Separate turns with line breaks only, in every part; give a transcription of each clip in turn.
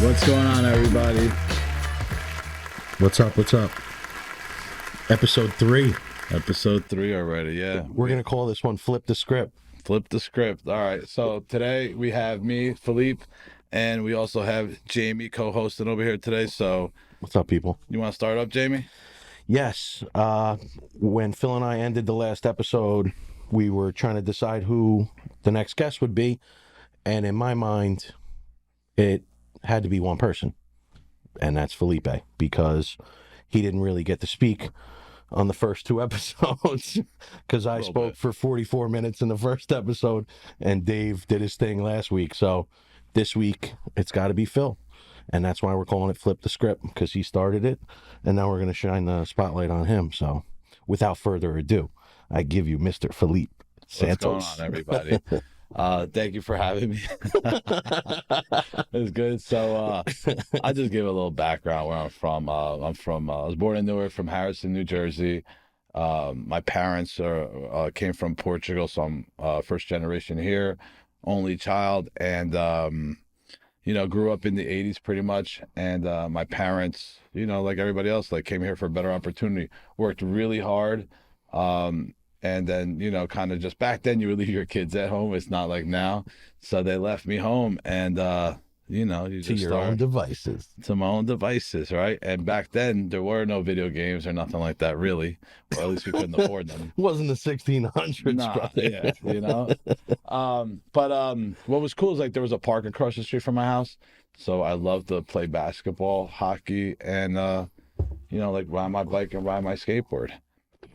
What's going on, everybody?
What's up? Episode 3.
Episode 3 already, yeah.
We're going to call this one Flip the Script.
Flip the script. All right, so today we have me, Philippe, and we also have Jamie co-hosting over here today. So
What's up, people?
you want to start up, Jamie?
Yes. When Phil and I ended the last episode, we were trying to decide who the next guest would be. And in my mind, it had to be one person. And that's Felipe, because he didn't really get to speak on the first 2 episodes, because I spoke for 44 minutes in the first episode and Dave did his thing last week. So this week it's got to be Phil, and that's why we're calling it Flip the Script, because he started it and now we're going to shine the spotlight on him. So without further ado, I give you Mr. Fil Santos.
What's going on, everybody? Thank you for having me. It's good. So I'll just give a little background where I'm from. I was born in Newark, from Harrison, New Jersey. My parents came from Portugal, so I'm first generation here, only child, and grew up in the 80s pretty much. And my parents, like everybody else, like came here for a better opportunity, worked really hard. And then, kind of just back then you would leave your kids at home. It's not like now. So they left me home and, you just
to your own devices.
To my own devices, right? And back then there were no video games or nothing like that, really. Or at least we couldn't afford them.
It wasn't the 1600s,
nah,
brother.
Yeah, But what was cool is like there was a park across the street from my house. So I loved to play basketball, hockey, and, like ride my bike and ride my skateboard.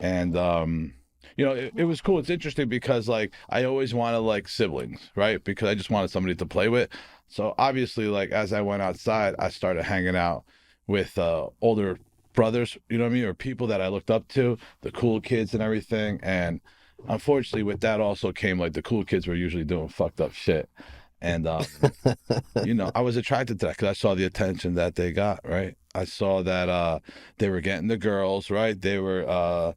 And, it was cool. It's interesting because like I always wanted like siblings, right? Because I just wanted somebody to play with. So obviously, like as I went outside, I started hanging out with older brothers, you know what I mean? Or people that I looked up to, the cool kids and everything. And unfortunately with that also came like the cool kids were usually doing fucked up shit. And, I was attracted to that because I saw the attention that they got, right? I saw that they were getting the girls, right? They were,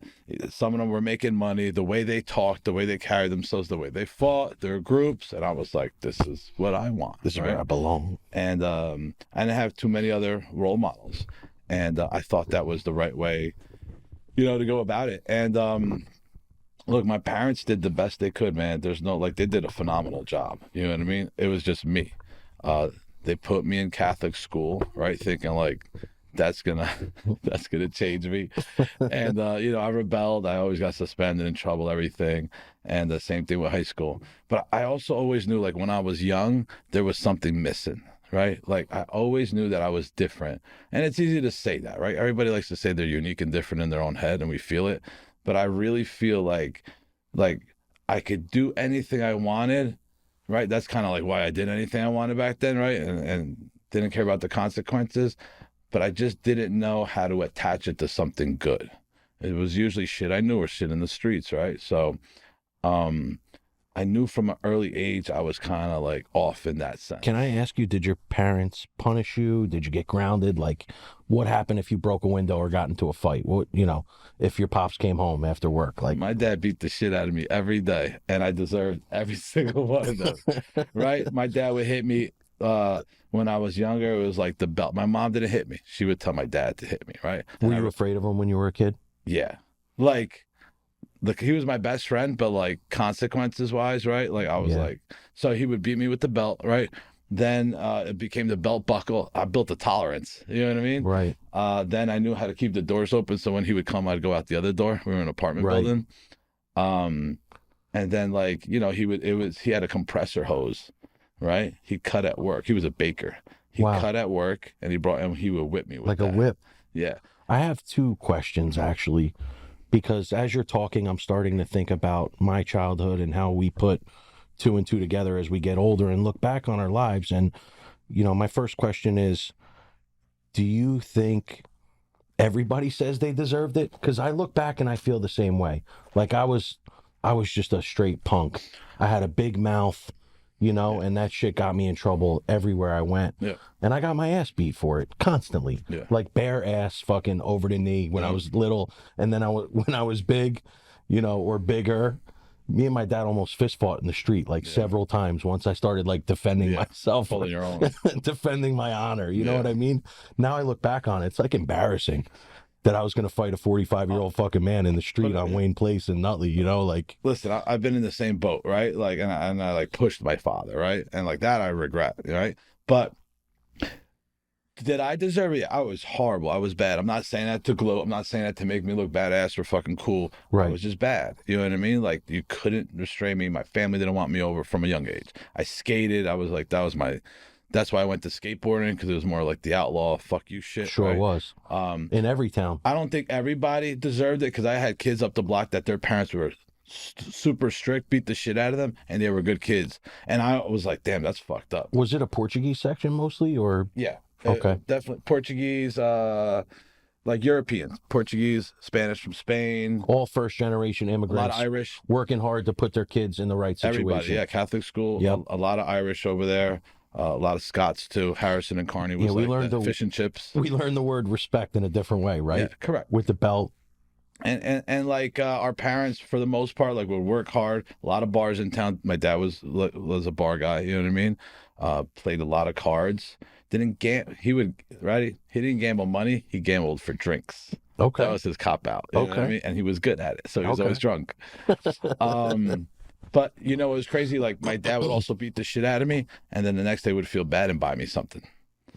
some of them were making money, the way they talked, the way they carried themselves, the way they fought, their groups. And I was like, this is what I want.
This is where I belong. And
I didn't have too many other role models. And I thought that was the right way, to go about it. And, look, my parents did the best they could, man. There's no, like, they did a phenomenal job. You know what I mean? It was just me. They put me in Catholic school, right? Thinking like, that's gonna change me. And, I rebelled. I always got suspended, in trouble, everything. And the same thing with high school. But I also always knew, like, when I was young, there was something missing, right? Like, I always knew that I was different. And it's easy to say that, right? Everybody likes to say they're unique and different in their own head, and we feel it. But I really feel like I could do anything I wanted, right? That's kind of like why I did anything I wanted back then, right? And didn't care about the consequences. But I just didn't know how to attach it to something good. It was usually shit I knew or shit in the streets, right? So I knew from an early age I was kind of like off in that sense.
Can I ask you, did your parents punish you? Did you get grounded? Like, what happened if you broke a window or got into a fight? What, if your pops came home after work? Like,
my dad beat the shit out of me every day, and I deserved every single one of them, right? My dad would hit me when I was younger. It was like the belt. My mom didn't hit me. She would tell my dad to hit me, right?
Were you afraid of him when you were a kid?
Yeah. Like, he was my best friend, but like consequences wise, right? Like I was like, so he would beat me with the belt, right? Then it became the belt buckle. I built a tolerance, you know what I mean?
Right.
Then I knew how to keep the doors open, so when he would come, I'd go out the other door. We were in an apartment building. And then like, he had a compressor hose, right? He cut at work. He was a baker. He cut at work, and he would whip me with
like
that.
a whip.
Yeah.
I have 2 questions actually, because as you're talking, I'm starting to think about my childhood and how we put 2 and 2 together as we get older and look back on our lives. And, my first question is, do you think everybody says they deserved it? Because I look back and I feel the same way. Like I was just a straight punk. I had a big mouth, and that shit got me in trouble everywhere I went.
Yeah.
And I got my ass beat for it constantly. Yeah. Like bare ass fucking over the knee when I was little. And then when I was big, or bigger, Me and my dad almost fist fought in the street like several times once I started like defending myself,
Pulling your own.
defending my honor. You know
Yeah.
what I mean? Now I look back on it, it's like embarrassing that I was going to fight a 45-year-old fucking man in the street on Wayne Place in Nutley, you know, like.
Listen, I've been in the same boat, right? Like, and I like pushed my father, right? And like that I regret, right? But did I deserve it? I was horrible. I was bad. I'm not saying that to gloat. I'm not saying that to make me look badass or fucking cool.
Right.
I was just bad. You know what I mean? Like, you couldn't restrain me. My family didn't want me over from a young age. I skated. I was like, that's why I went to skateboarding, because it was more like the outlaw, fuck you shit.
Sure
right?
was. In every town.
I don't think everybody deserved it, because I had kids up the block that their parents were super strict, beat the shit out of them, and they were good kids. And I was like, damn, that's fucked up.
Was it a Portuguese section mostly, or?
Yeah.
Okay.
Definitely Portuguese, like Europeans, Portuguese, Spanish from Spain.
All first-generation immigrants.
A lot of Irish.
Working hard to put their kids in the right situation.
Everybody, yeah, Catholic school.
Yep.
A lot of Irish over there. A lot of Scots too. Harrison and Carney was
we
like
learned
fish and chips.
We learned the word respect in a different way, right?
Yeah, correct.
With the belt.
And like our parents, for the most part, like would work hard. A lot of bars in town. My dad was a bar guy. You know what I mean? Played a lot of cards. Didn't gamble. He didn't gamble money. He gambled for drinks.
Okay.
That was his cop out. You know what I mean? And he was good at it. So he was always drunk. But you know, it was crazy. Like my dad would also beat the shit out of me, and then the next day would feel bad and buy me something.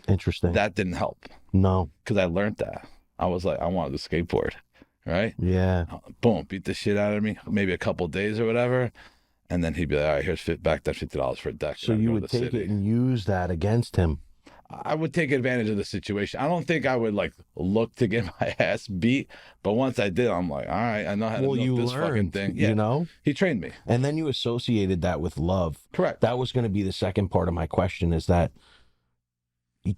Interesting.
That didn't help.
No.
Because I learned that. I was like, I wanted to skateboard. Right?
Yeah.
Boom, beat the shit out of me, maybe a couple of days or whatever. And then he'd be like, all right, here's back that $50 for a deck.
So you would take it and use that against him.
I would take advantage of the situation. I don't think I would like look to get my ass beat, but once I did, I'm like, all right, I know how to milk this fucking thing. Yeah,
you know?
He trained me.
And then you associated that with love.
Correct.
That was going to be the second part of my question, is that,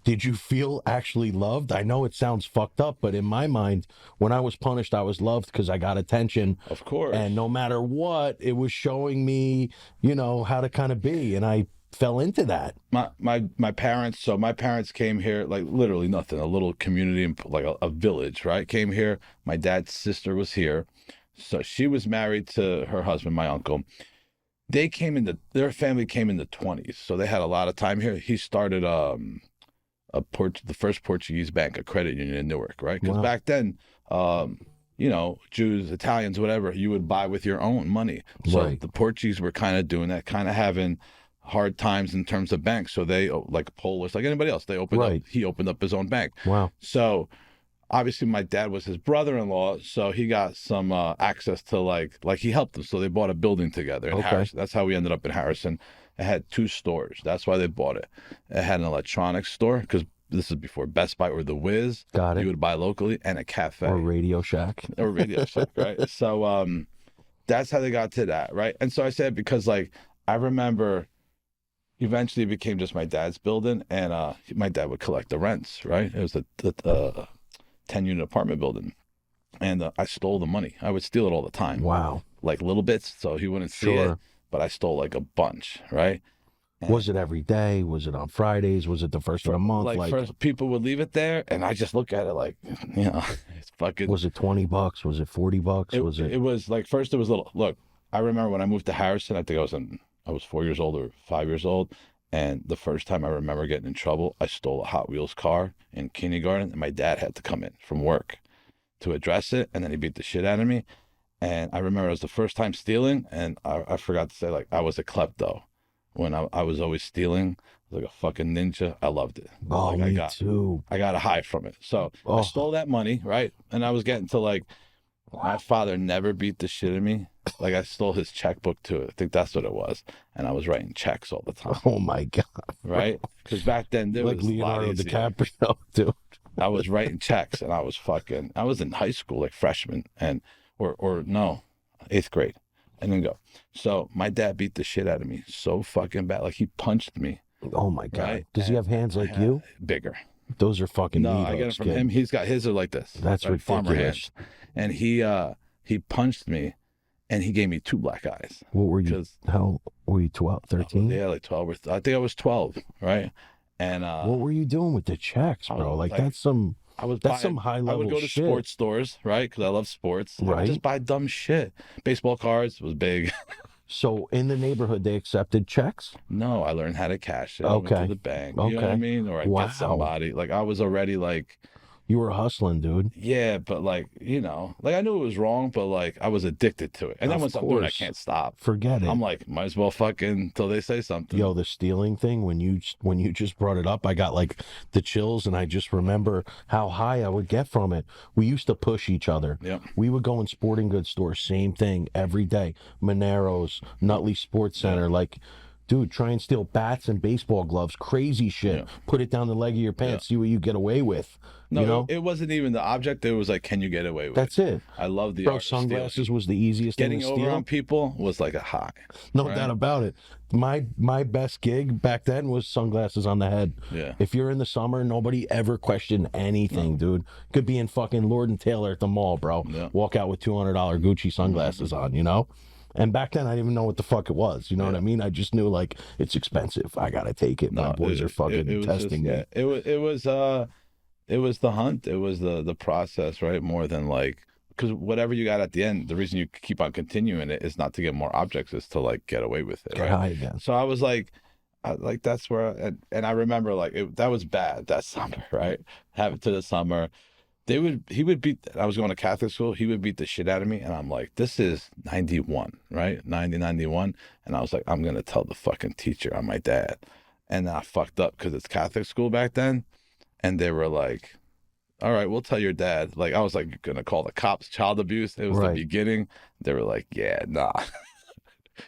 did you feel actually loved? I know it sounds fucked up, but in my mind, when I was punished, I was loved because I got attention.
Of course.
And no matter what, it was showing me, you know, how to kind of be. And I fell into that.
My parents, so my parents came here, like literally nothing, a little community, like a village, right? Came here. My dad's sister was here. So she was married to her husband, my uncle. Their family came in the 20s. So they had a lot of time here. He started, the first Portuguese bank, a credit union in Newark, right? Because back then, you know, Jews, Italians, whatever, you would buy with your own money. So the Portuguese were kind of doing that, kind of having hard times in terms of banks. So they, like Polish, like anybody else, they opened up. He opened up his own bank.
Wow.
So obviously my dad was his brother-in-law, so he got some access to like he helped them. So they bought a building together in Harrison. That's how we ended up in Harrison. It had 2 stores. That's why they bought it. It had an electronics store, because this is before Best Buy or The Wiz.
Got it.
You would buy locally, and a cafe.
Or Radio Shack.
Or Radio Shack, right? So that's how they got to that, right? And so I said, because like I remember eventually it became just my dad's building, and my dad would collect the rents, right? It was a 10-unit apartment building. And I stole the money. I would steal it all the time.
Wow.
Like little bits, so he wouldn't see it. But I stole like a bunch, right? And
was it every day? Was it on Fridays? Was it the first of the month?
Like first, people would leave it there, and I just look at it like, you know, it's fucking.
Was it $20? Was it $40?
It was like, first it was little. Look, I remember when I moved to Harrison, I think I was 4 years old or 5 years old, and the first time I remember getting in trouble, I stole a Hot Wheels car in kindergarten, and my dad had to come in from work to address it, and then he beat the shit out of me. And I remember it was the first time stealing, and I forgot to say, like, I was a klepto. When I was always stealing, like a fucking ninja. I loved it.
Oh,
like,
me too.
I got a high from it. So I stole that money, right? And I was getting to like, my father never beat the shit out of me. Like, I stole his checkbook too. I think that's what it was. And I was writing checks all the time.
Oh my God.
Right? Because back then there
like
was
Leonardo DiCaprio, dude.
I was writing checks, and I was in high school, like freshman, and or no, 8th grade. And then go. So my dad beat the shit out of me so fucking bad. Like, he punched me.
Oh my God.
Right?
Does he have hands like you?
Bigger.
Those are fucking
No,
meat
I get it
hooks,
from
kid.
him. He's got his are like this.
That's
like farmer
ridiculous.
hands. And he punched me, and he gave me 2 black eyes.
What were you? How were you? 12, 13?
Yeah, like 12. I think I was 12, right? And
what were you doing with the checks, bro? Like, that's some.
I was
That's
buying.
some high
I would
level
go to
shit.
sports stores, right? Because I love sports. I would just
Right.
buy dumb shit. Baseball cards was big.
So in the neighborhood, they accepted checks.
No, I learned how to cash it. I went to
Okay.
the bank. You know what I
Okay.
mean? Or I'd get
Wow.
somebody. Like I was already like,
You were hustling, dude.
yeah, but like, like I knew it was wrong, but like I was addicted to it. And then
Of
once I'm doing it, I
course.
can't stop.
Forget
I'm
it.
like, might as well fucking till they say something.
Yo, the stealing thing, when you just brought it up, I got like the chills, and I just remember how high I would get from it. We used to push each other.
Yep.
We would go in sporting goods stores, same thing every day. Monero's, Nutley Sports
Yeah.
Center, like, dude, try and steal bats and baseball gloves, crazy shit.
Yeah.
Put it down the leg of your
Yeah.
pants, see what you get away with.
No,
You know,
it wasn't even the object. It was like, can you get away with it?
that's it.
I love the
Bro,
art of stealing.
sunglasses was the easiest thing
Getting
to
over
steal.
on people was like a high.
No
right?
doubt about it. My best gig back then was sunglasses on the head.
Yeah.
If you're in the summer, nobody ever questioned anything, dude. Could be in fucking Lord and Taylor at the mall, bro.
Yeah.
Walk out with $200 Gucci sunglasses on, you know? And back then, I didn't even know what the fuck it was. You know what I mean? I just knew, like, it's expensive. I gotta take it. My boys are fucking
it was
testing
just,
me.
it was the hunt. It was the process, right? More than like, because whatever you got at the end, the reason you keep on continuing it is not to get more objects, is to like get away with it,
Get
right?
high again.
So I was like, that's where, and I remember like that was bad that summer, right? Have it to the summer. He would beat, I was going to Catholic school. He would beat the shit out of me. And I'm like, this is 91, right? 91. And I was like, I'm going to tell the fucking teacher I'm my dad. And then I fucked up because it's Catholic school back then. And they were like, all right, we'll tell your dad. Like, I was like, going to call the cops, child abuse. It was the
Right.
beginning. They were like, yeah, nah.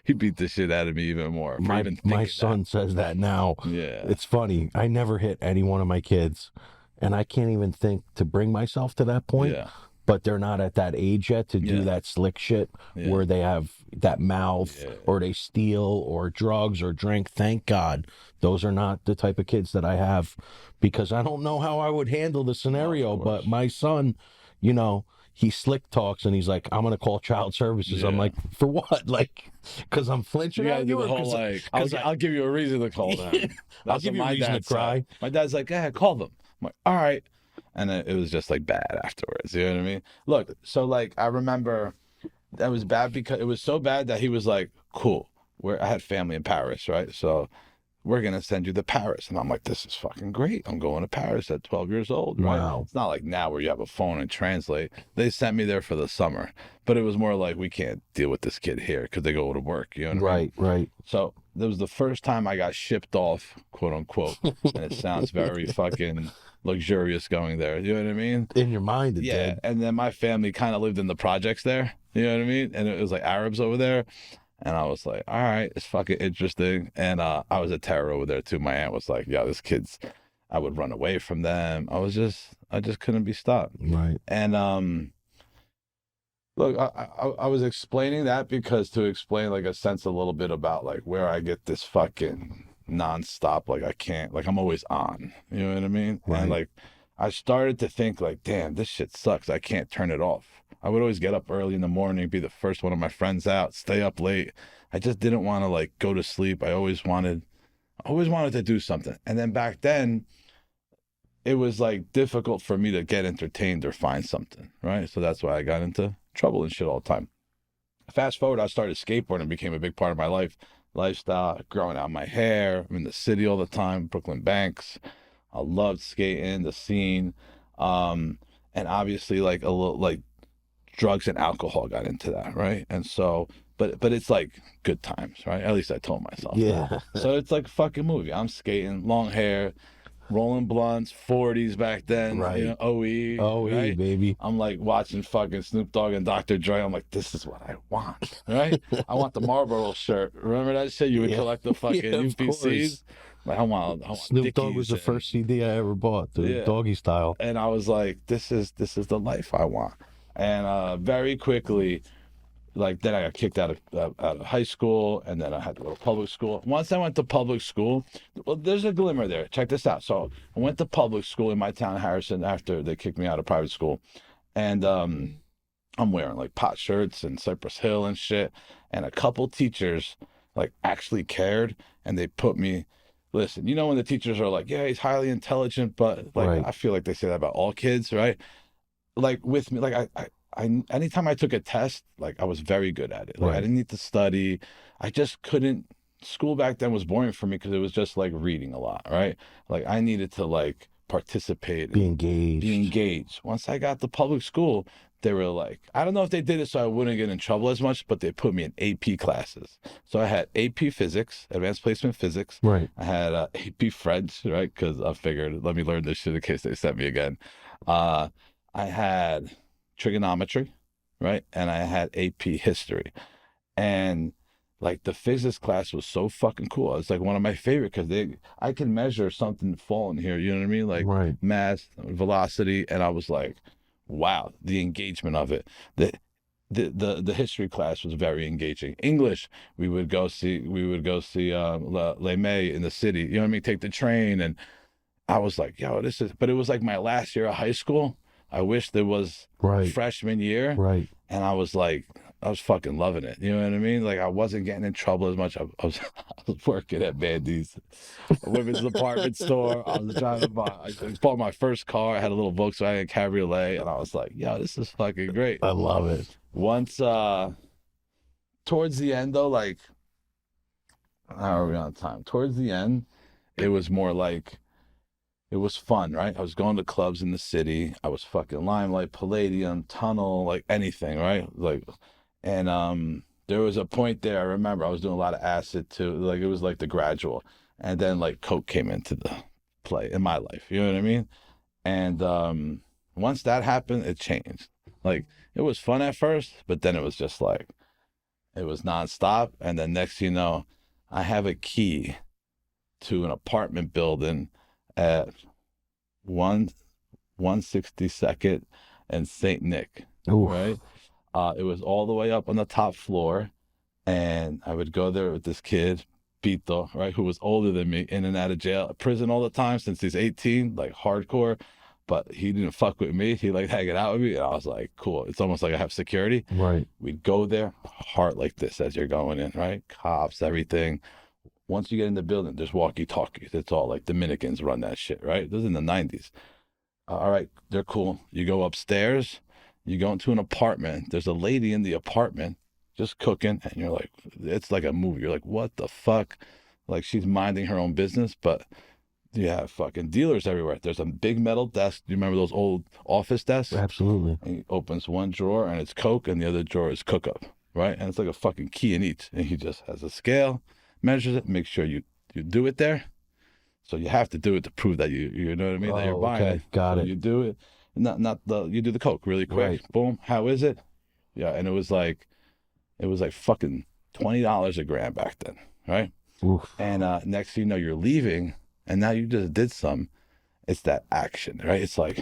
He beat the shit out of me even more. For even
My
thinking
son says that now.
that. Yeah.
It's funny. I never hit any one of my kids, and I can't even think to bring myself to that point.
Yeah.
But they're not at that age yet to do
Yeah.
that slick shit
Yeah.
where they have that mouth
Yeah.
or they steal or drugs or drink. Thank God. Those are not the type of kids that I have, because I don't know how I would handle the scenario.
course.
But my son, he slick talks and he's like, I'm going to call child services. I'm
Yeah.
like, for what? Like, because I'm flinching
You gotta
at
do
you?
the
or
whole
'cause-
like,
'cause
I'll give you a reason to call them.
I'll
That's
give
what
you a
my
reason to
dad said.
cry.
My dad's like, yeah, call them. I'm like, all right. And it was just like bad afterwards. You know what I mean? Look, so like I remember that was bad because it was so bad that he was like, cool. I had family in Paris, right? So we're gonna send you to Paris. And I'm like, this is fucking great. I'm going to Paris at 12 years old, right?
Wow.
It's not like now where you have a phone and translate. They sent me there for the summer, but it was more like, we can't deal with this kid here because they go to work, you know what I mean?
Right.
So that was the first time I got shipped off, quote unquote. And it sounds very fucking luxurious going there. You know what I mean?
In your mind, it
Yeah.
did.
And then my family kind of lived in the projects there. You know what I mean? And it was like Arabs over there. And I was like, all right, it's fucking interesting. And I was a terror over there too. My aunt was like, yeah, this kid's, I would run away from them. I just couldn't be stopped.
Right.
And look, I was explaining that because to explain like a sense a little bit about like where I get this fucking nonstop, like I can't, like I'm always on, you know what I mean?
Right.
And like I started to think like, damn, this shit sucks. I can't turn it off. I would always get up early in the morning, be the first one of my friends out, stay up late. I just didn't want to like go to sleep. I always wanted to do something. And then back then, it was like difficult for me to get entertained or find something, right? So that's why I got into trouble and shit all the time. Fast forward, I started skateboarding, became a big part of my lifestyle, growing out my hair. I'm in the city all the time, Brooklyn Banks. I loved skating, the scene. And obviously like a little like drugs and alcohol got into that, right? And so but it's like good times, right? At least I told myself.
Yeah.
So it's like a fucking movie. I'm skating, long hair, rolling blunts, 40s back then,
Right.
you know, OE.
Oh, hey,
right?
baby.
I'm like watching fucking Snoop Dogg and Dr. Dre. I'm like, this is what I want, right? I want the Marlboro shirt. Remember that shit? You would
Yeah.
collect the fucking
Yeah, of
UPCs.
course.
Like, I want
Snoop Dogg was the
Dickies
first CD I ever bought, the
Yeah.
doggy style.
and I was like, this is the life I want. And very quickly, like then I got kicked out of high school, and then I had to go to public school. Once I went to public school, well, there's a glimmer there. Check this out. So I went to public school in my town, Harrison, after they kicked me out of private school, and I'm wearing like pot shirts and Cypress Hill and shit, and a couple teachers like actually cared, and they put me listen, you know when the teachers are like, yeah, he's highly intelligent, but like
Right.
I feel like they say that about all kids, right? Like with me, like anytime I took a test, like I was very good at it. Like I
Right.
didn't need to study. I just couldn't. School back then was boring for me because it was just like reading a lot, right? Like I needed to like participate
Be
and be
engaged.
engaged. Once I got to public school, they were like, I don't know if they did it so I wouldn't get in trouble as much, but they put me in AP classes. So I had AP Physics, Advanced Placement Physics.
Right.
I had AP French, right? Because I figured, let me learn this shit in case they sent me again. Uh, I had trigonometry, right? And I had AP history. And like the physics class was so fucking cool. It's like one of my favorite because I can measure something falling here, you know what I mean? Like
Right.
mass, velocity. And I was like, wow, the engagement of it. The history class was very engaging. English, we would go see Les Mis in the city. You know what I mean? Take the train, and I was like, yo, this is, but it was like my last year of high school. I wish there was
Right.
freshman year.
Right.
And I was like, I was fucking loving it. You know what I mean? Like I wasn't getting in trouble as much. I was working at Mandy's, a women's department store. I was driving I bought my first car. I had a little Volkswagen Cabriolet. And I was like, yo, this is fucking great.
I love it.
Once, towards the end though, like, how are we on time? Towards the end, it was more like, it was fun, right? I was going to clubs in the city. I was fucking Limelight, Palladium, Tunnel, like anything, right? Like, and there was a point there. I remember I was doing a lot of acid too. Like it was like the gradual, and then like coke came into the play in my life. You know what I mean? And once that happened, it changed. Like it was fun at first, but then it was just like it was nonstop. And then next, thing you know, I have a key to an apartment building at one 162nd and Saint Nick, right?
Oof.
It was all the way up on the top floor, and I would go there with this kid, Pito, right, who was older than me, in and out of jail, prison all the time since he's 18, like hardcore. But he didn't fuck with me. He like hanging out with me, and I was like, cool. It's almost like I have security.
Right.
We'd go there, heart like this as you're going in, right? Cops, everything. Once you get in the building, there's walkie-talkies. It's all like Dominicans run that shit, right? This is in the 90s. All right, they're cool. You go upstairs, you go into an apartment. There's a lady in the apartment just cooking, and you're like, it's like a movie. You're like, what the fuck? Like she's minding her own business, but you have fucking dealers everywhere. There's a big metal desk. Do you remember those old office desks?
Absolutely.
And he opens one drawer and it's Coke, and the other drawer is cook up, right? And it's like a fucking key in each. And he just has a scale, measures it, makes sure you do it there. So you have to do it to prove that you know what I mean, that you're
Oh,
buying
okay.
it.
Got
So
it.
you do it, not the you do the Coke really quick.
Right.
Boom. How is it? Yeah, and it was like fucking $20 a gram back then, right?
Oof.
And next thing you know, you're leaving, and now you just did some. It's that action, right? It's like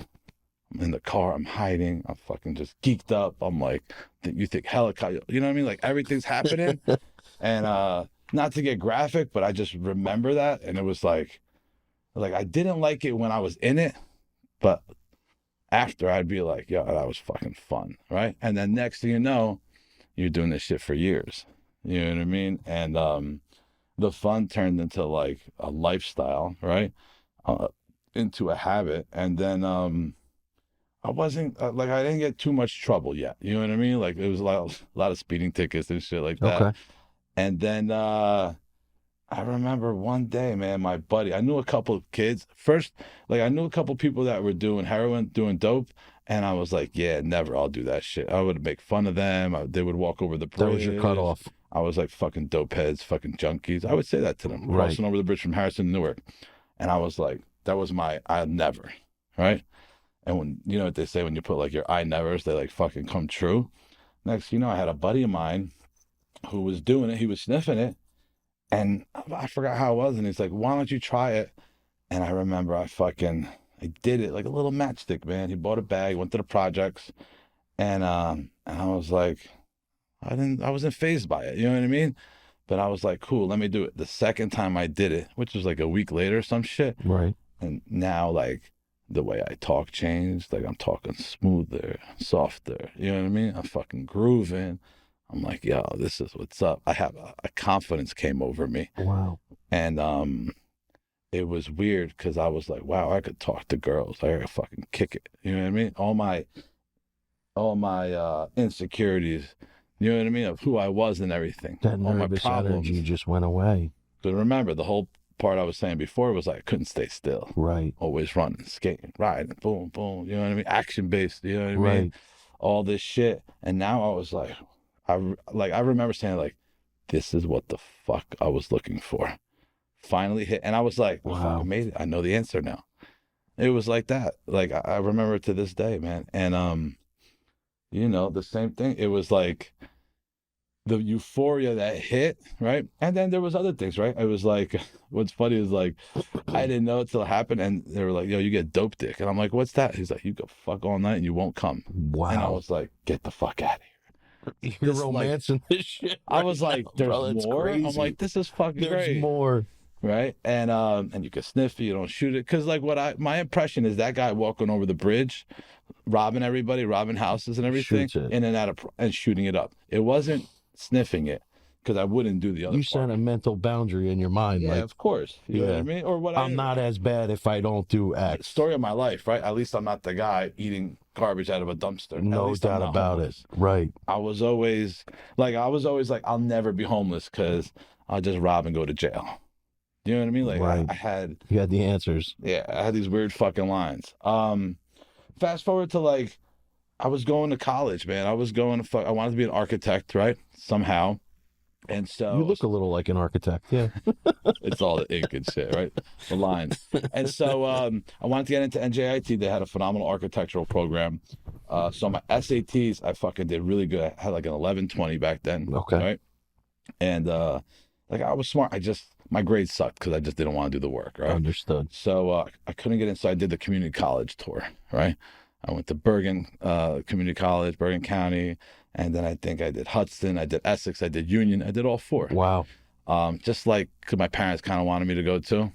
I'm in the car, I'm hiding, I'm fucking just geeked up. I'm like, you think helicopter, you know what I mean? Like everything's happening, and not to get graphic, but I just remember that, and it was like I didn't like it when I was in it, but after I'd be like, yo, that was fucking fun, right? And then next thing you know, you're doing this shit for years. You know what I mean? And the fun turned into like a lifestyle, right? Uh, into a habit. And then I wasn't like I didn't get too much trouble yet. You know what I mean? Like it was a lot of speeding tickets and shit like that.
Okay.
And then I remember one day, man, my buddy, I knew a couple of kids. First, like I knew a couple of people that were doing heroin, doing dope, and I was like, yeah, never, I'll do that shit. I would make fun of them. They would walk over the bridge.
That was your cutoff.
I was like fucking dope heads, fucking junkies. I would say that to them,
Right.
crossing over the bridge from Harrison to Newark. And I was like, that was my I never, right? And when you know what they say when you put like your I nevers, they like fucking come true. Next, I had a buddy of mine who was doing it. He was sniffing it, and I forgot how it was. And he's like, why don't you try it? And I remember I did it like a little matchstick, man. He bought a bag, went to the projects, and I was like, I wasn't phased by it. You know what I mean? But I was like, cool, let me do it. The second time I did it, which was like a week later, some shit.
Right.
And now like the way I talk changed. Like I'm talking smoother, softer. You know what I mean? I'm fucking grooving. I'm like, yo, this is what's up. I have a confidence came over me.
Wow.
And it was weird because I was like, wow, I could talk to girls. I could fucking kick it. You know what I mean? All my insecurities, you know what I mean, of who I was and everything,
That
all my
nervous energy
problems.
just went away.
But remember, the whole part I was saying before was like I couldn't stay still.
Right.
Always running, skating, riding, boom, boom. You know what I mean? Action based. You know what I mean?
Right.
All this shit. And now I was like, I remember saying like, this is what the fuck I was looking for. Finally hit, and I was like, I
Wow.
fucking made it. I know the answer now. It was like that. Like I remember it to this day, man. And the same thing. It was like the euphoria that hit, right? And then there was other things, right? It was like, what's funny is like, I didn't know it till it happened, and they were like, "Yo, you get dope dick," and I'm like, "What's that?" He's like, "You go fuck all night and you won't come," and I
Wow.
was like, "Get the fuck out of here!"
You're
This like,
romancing this shit
I
right
was
now,
like, "There's
bro. It's
more." I'm
crazy.
like, "This is fucking
There's
great."
more.
Right, and you can sniff it, you don't shoot it, because like my impression is that guy walking over the bridge, robbing everybody, robbing houses and everything,
Shoots it.
in and out of and shooting it up. It wasn't sniffing it, because I wouldn't do the other
You
part.
set a mental boundary in your mind.
Yeah,
Like,
of course. You know what I
yeah,
mean? Or what
I'm not as bad if I don't do X.
story of my life, right? At least I'm not the guy eating garbage out of a dumpster. At
No
least I'm
doubt
not
about
homeless.
it. Right.
I was always like, I'll never be homeless because I'll just rob and go to jail. You know what I mean? Like
Right.
I had,
You had the answers.
yeah, I had these weird fucking lines. Fast forward to like, I was going to college, man. I was going to I wanted to be an architect, right? Somehow. And
You
so
look a little like an architect. Yeah.
it's all the ink and shit, right? The lines. And so I wanted to get into NJIT. They had a phenomenal architectural program. So my SATs, I fucking did really good. I had like an 1120 back then.
Okay.
Right. And like I was smart. My grades sucked because I just didn't want to do the work. Right.
Understood.
So I couldn't get in. So I did the community college tour. Right. I went to Bergen Community College, Bergen County. And then I think I did Hudson, I did Essex, I did Union, I did all four.
Wow.
Just like, because my parents kind of wanted me to go too.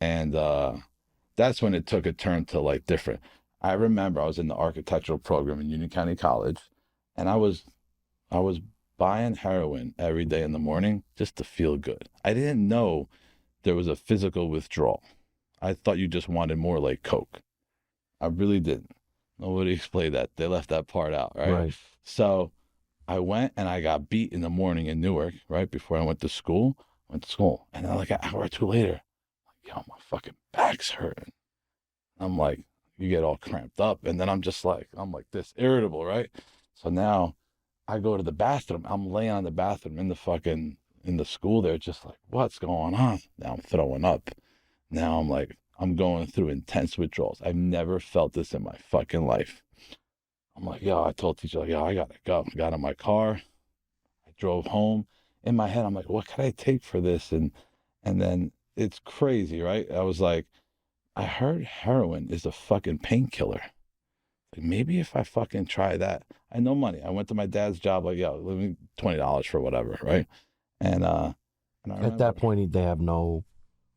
And that's when it took a turn to like different. I remember I was in the architectural program in Union County College, and I was buying heroin every day in the morning just to feel good. I didn't know there was a physical withdrawal. I thought you just wanted more like Coke. I really didn't. Nobody explained that. They left that part out, right?
Right.
So I went and I got beat in the morning in Newark, right before I went to school. And then like an hour or two later, like, yo, my fucking back's hurting. I'm like, you get all cramped up, and then I'm like this irritable, right? So now I go to the bathroom. I'm laying on the bathroom in the school there, just like, what's going on? Now I'm throwing up. Now I'm going through intense withdrawals. I've never felt this in my fucking life. I'm like, yo, I told teacher, like, yo, I gotta go. I got in my car. I drove home. In my head, I'm like, what can I take for this? And then it's crazy, right? I was like, I heard heroin is a fucking painkiller. Like maybe if I fucking try that. I had no money. I went to my dad's job, like, yo, let me $20 for whatever, right? And and I
At
remember
that point, they have no.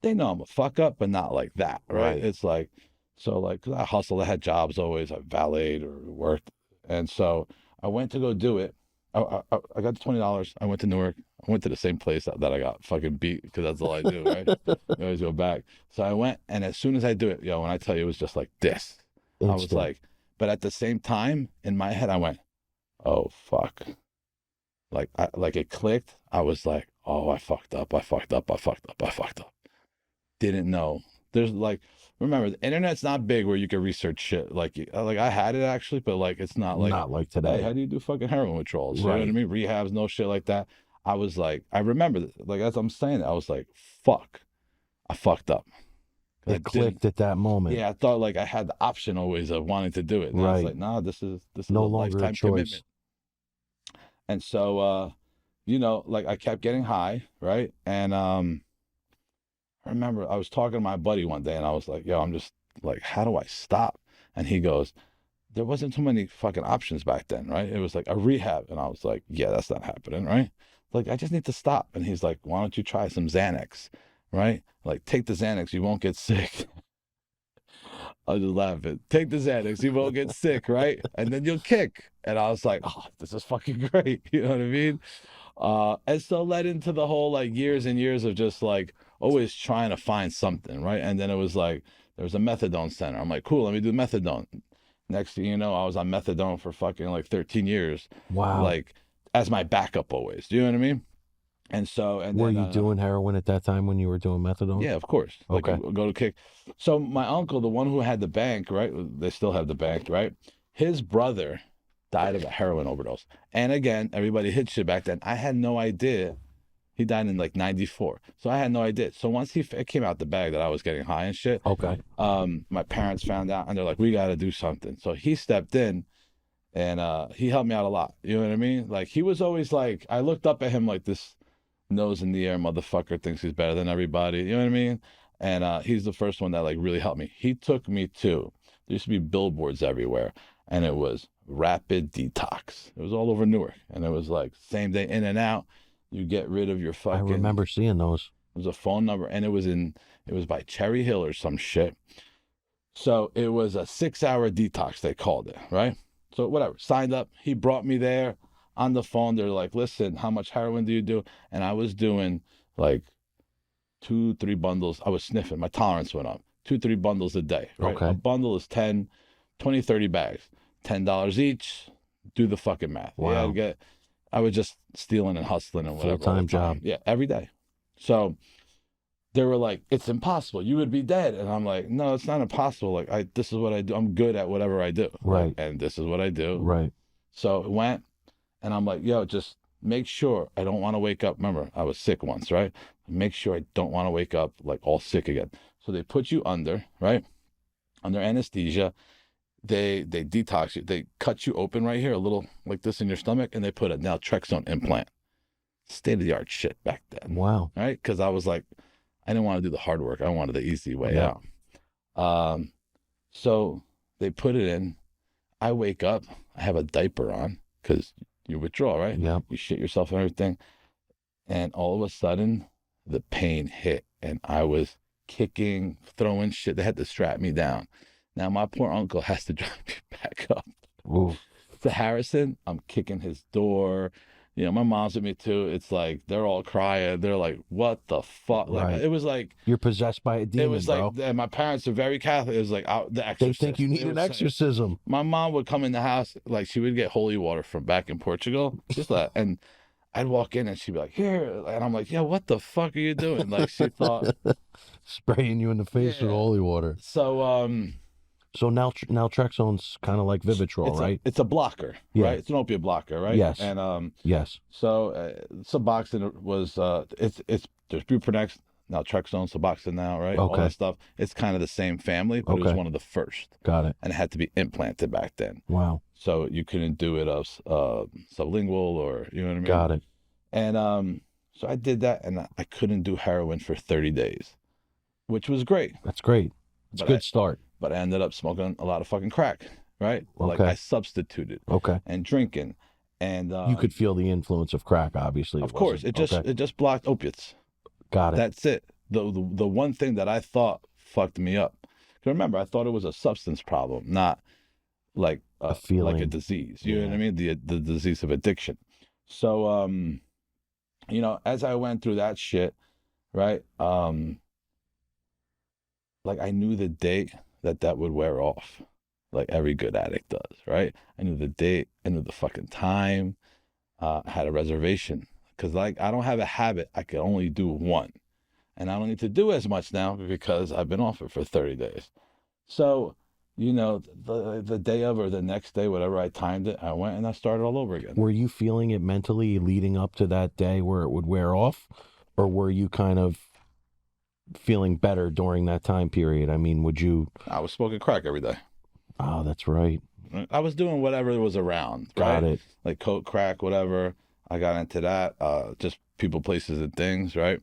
they know I'm a fuck up, but not like that, right?
Right.
It's like, so like, 'cause I hustled, I had jobs always, I valeted or worked. And so I went to go do it. I got the $20. I went to Newark. I went to the same place that I got fucking beat because that's all I do, right? I always go back. So I went, and as soon as I do it, yo, when I tell you, it was just like this. I was
Instant.
like, but at the same time, in my head, I went, oh, fuck. Like it clicked. I was like, oh, I fucked up. I fucked up. I fucked up. I fucked up. Didn't know. There's like, remember, the internet's not big where you can research shit. Like I had it actually, but like it's not like,
Not like
hey,
today.
how do you do fucking heroin withdrawals? You know what I
Right.
mean? Rehabs, no shit like that. I was like, I remember, like as I'm saying, I was like, fuck, I fucked up. I
It
didn't.
clicked at that moment.
Yeah, I thought like I had the option always of wanting to do it. And I was
Right.
like, nah, this is
No
a
longer a
lifetime
choice.
commitment. And so, like I kept getting high, right? And I remember I was talking to my buddy one day, and I was like, yo, I'm just like, how do I stop? And he goes, there wasn't too many fucking options back then, right? It was like a rehab. And I was like, yeah, that's not happening, right? Like, I just need to stop. And he's like, why don't you try some Xanax, right? Like, take the Xanax, you won't get sick. I was just laughing. Take the Xanax, you won't get sick, right? And then you'll kick. And I was like, oh, this is fucking great. You know what I mean? And so led into the whole like years and years of just like always trying to find something, right? And then it was like there was a methadone center. I'm like, cool, let me do methadone. Next thing you know, I was on methadone for fucking like 13 years,
Wow.
like as my backup always. Do you know what I mean? And so, and
Were
then
you doing heroin at that time when you were doing methadone?
yeah, of course. Like
Okay.
go to kick. So my uncle, the one who had the bank, right? They still have the bank, right? His brother died of a heroin overdose. And again, everybody hid shit back then. I had no idea. He died in like 94. So I had no idea. So once it came out the bag that I was getting high and shit,
Okay.
my parents found out and they're like, we got to do something. So he stepped in and he helped me out a lot. You know what I mean? Like he was always like, I looked up at him like this nose in the air motherfucker thinks he's better than everybody. You know what I mean? And he's the first one that like really helped me. He took me to, there used to be billboards everywhere, and it was rapid detox. It was all over Newark, and it was like same day in and out. You get rid of your
I
fucking.
remember seeing those.
It was a phone number, and it was by Cherry Hill or some shit. So it was a 6 hour detox, they called it, right? So whatever, signed up. He brought me there on the phone. They're like, listen, how much heroin do you do? And I was doing like 2, 3 bundles. I was sniffing. My tolerance went up. 2, 3 bundles a day, right?
Okay.
A bundle is 10, 20, 30 bags, $10 each. Do the fucking math.
Wow.
Yeah, I was just stealing and hustling and whatever. all the
Full-time
time.
job.
Yeah, every day. So they were like, it's impossible. You would be dead. And I'm like, no, it's not impossible. Like this is what I do. I'm good at whatever I do.
Right.
Like, and this is what I do.
Right.
So it went and I'm like, yo, just make sure I don't want to wake up. Remember, I was sick once, right? Make sure I don't want to wake up like all sick again. So they put you under, right? Under anesthesia. They detox you. They cut you open right here, a little like this in your stomach, and they put a naltrexone implant. State of the art shit back then.
Wow.
Right? Because I was like, I didn't want to do the hard work. I wanted the easy way
Yeah.
out. So they put it in. I wake up. I have a diaper on because you withdraw, right?
Yeah.
You shit yourself and everything. And all of a sudden, the pain hit, and I was kicking, throwing shit. They had to strap me down. Now my poor uncle has to drive me back up
Ooh.
to Harrison. I'm kicking his door. You know, my mom's with me too. It's like they're all crying. They're like, "What the fuck?" Like
Right.
it was like
You're possessed by a demon,
it was
bro.
like and my parents are very Catholic. It was like the
They
exorcist.
think you need
It
an
was like-
exorcism.
my mom would come in the house, like she would get holy water from back in Portugal, just that, and I'd walk in and she'd be like, "Here," and I'm like, "Yeah, what the fuck are you doing?" Like she thought.
Spraying you in the face with
Yeah.
holy water.
So
So naltrexone's kind of like Vivitrol,
it's
right?
it's a blocker,
Yeah.
right? It's an opiate blocker, right?
Yes.
And
Yes.
so Suboxone was it's there's Buprenex, naltrexone, Suboxone now, right? All
Okay.
that stuff. It's kind of the same family, but it was
Okay.
one of the first,
Got it.
and it had to be implanted back then.
Wow.
So you couldn't do it sublingual or you know what I mean?
Got it.
And so I did that, and I couldn't do heroin for 30 days, which was great.
That's great. It's a
But
good start.
But I ended up smoking a lot of fucking crack, right? Like
Okay.
I substituted
Okay.
and drinking, and
You could feel the influence of crack, obviously.
of course,
wasn't-
it just
okay.
it just blocked opiates.
Got it.
That's it. The one thing that I thought fucked me up. 'Cause remember, I thought it was a substance problem, not like
A
like a
feeling.
disease. You know what
Yeah.
I mean? The disease of addiction. So you know, as I went through that shit, right? Like I knew the date that would wear off, like every good addict does, right? I knew the date, I knew the fucking time. I had a reservation because like I don't have a habit. I can only do one, and I don't need to do as much now because I've been off it for 30 days. So, you know, the day of or the next day, whatever I timed it, I went and I started all over again.
Were you feeling it mentally leading up to that day where it would wear off? Or were you kind of feeling better during that time period? I mean, would you...
I was smoking crack every day.
Oh, that's right.
I was doing whatever was around.
Got
right?
it.
Like coke, crack, whatever. I got into that. Just people, places, and things, right?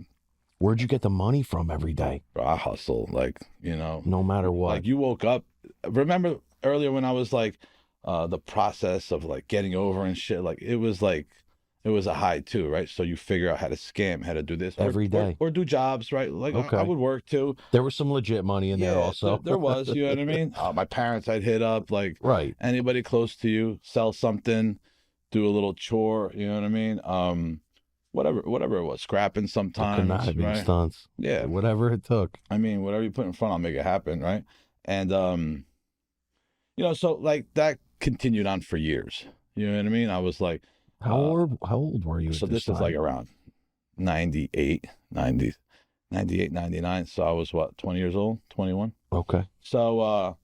Where'd you get the money from every day?
Bro, I hustle, like, you know.
No matter what.
Like you woke up. Remember earlier when I was like, the process of like getting over and shit. Like it was a high too, right? So you figure out how to scam, how to do this
Every day.
or do jobs, right? Like
Okay.
I would work too.
There was some legit money in there also.
There was, you know what I mean? My parents, I'd hit up, like
Right.
anybody close to you, sell something, do a little chore, you know what I mean? whatever it was, scrapping
The
sometimes,
conniving
right?
stunts.
Yeah.
Whatever it took.
I mean, whatever you put in front, I'll make it happen, right? And so like that continued on for years. You know what I mean? I was like,
How old were you at
so
this
this is like
time?
around 98, 90, 98, 99. So I was what, 20 years old, 21.
Okay.
So,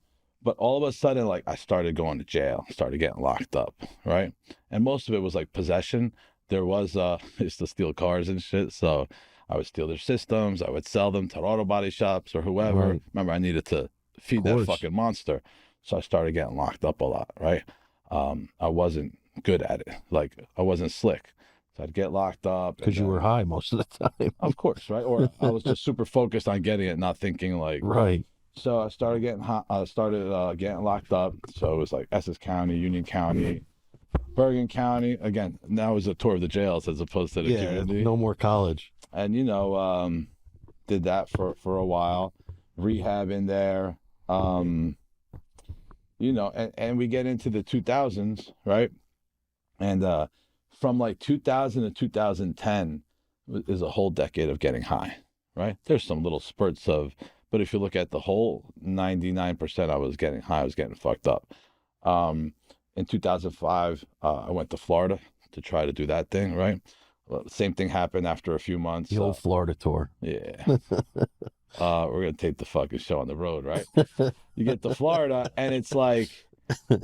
but all of a sudden, like I started going to jail, started getting locked up, right? And most of it was like possession. There was, used to steal cars and shit. So I would steal their systems. I would sell them to auto body shops or whoever.
Right.
Remember, I needed to feed
Of
that
course.
fucking monster. So I started getting locked up a lot, right? I wasn't good at it. Like I wasn't slick. So I'd get locked up.
Because you were high most of the time.
Of course, right? Or I was just super focused on getting it, not thinking like,
Right.
so I started getting getting locked up. So it was like Essex County, Union County, Bergen County. Again, now it was a tour of the jails as opposed to the
Yeah.
community.
No more college.
And did that for a while, rehab in there. And we get into the 2000s, right? And from like 2000 to 2010 is a whole decade of getting high, right? There's some little spurts of, but if you look at the whole 99%, I was getting high, I was getting fucked up. In 2005, I went to Florida to try to do that thing, right? Well, the same thing happened after a few months.
The old Florida tour.
Yeah. We're going to take the fucking show on the road, right? You get to Florida and it's like,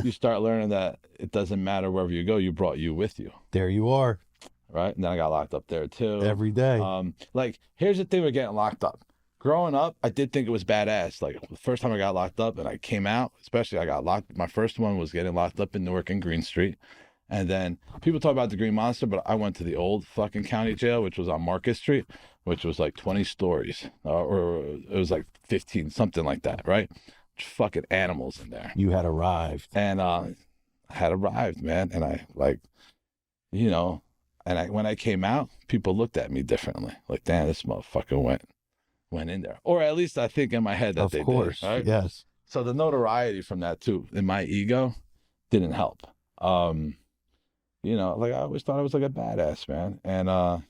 you start learning that it doesn't matter wherever you go, you brought you with you,
There you are.
right? And then I got locked up there too.
Every day.
Like here's the thing with getting locked up. Growing up, I did think it was badass. Like the first time I got locked up and I came out, especially I got locked. My first one was getting locked up in Newark and Green Street. And then people talk about the Green Monster, but I went to the old fucking county jail, which was on Market Street, which was like 20 stories, or it was like 15, something like that, right? Fucking animals in there.
You had arrived.
And I had arrived, man. And I like, when I came out, people looked at me differently. Like, damn, this motherfucker went in there. Or at least I think in my head that
Of
they
course.
did. Right?
Yes.
So the notoriety from that too, in my ego, didn't help. Like I always thought I was like a badass, man. And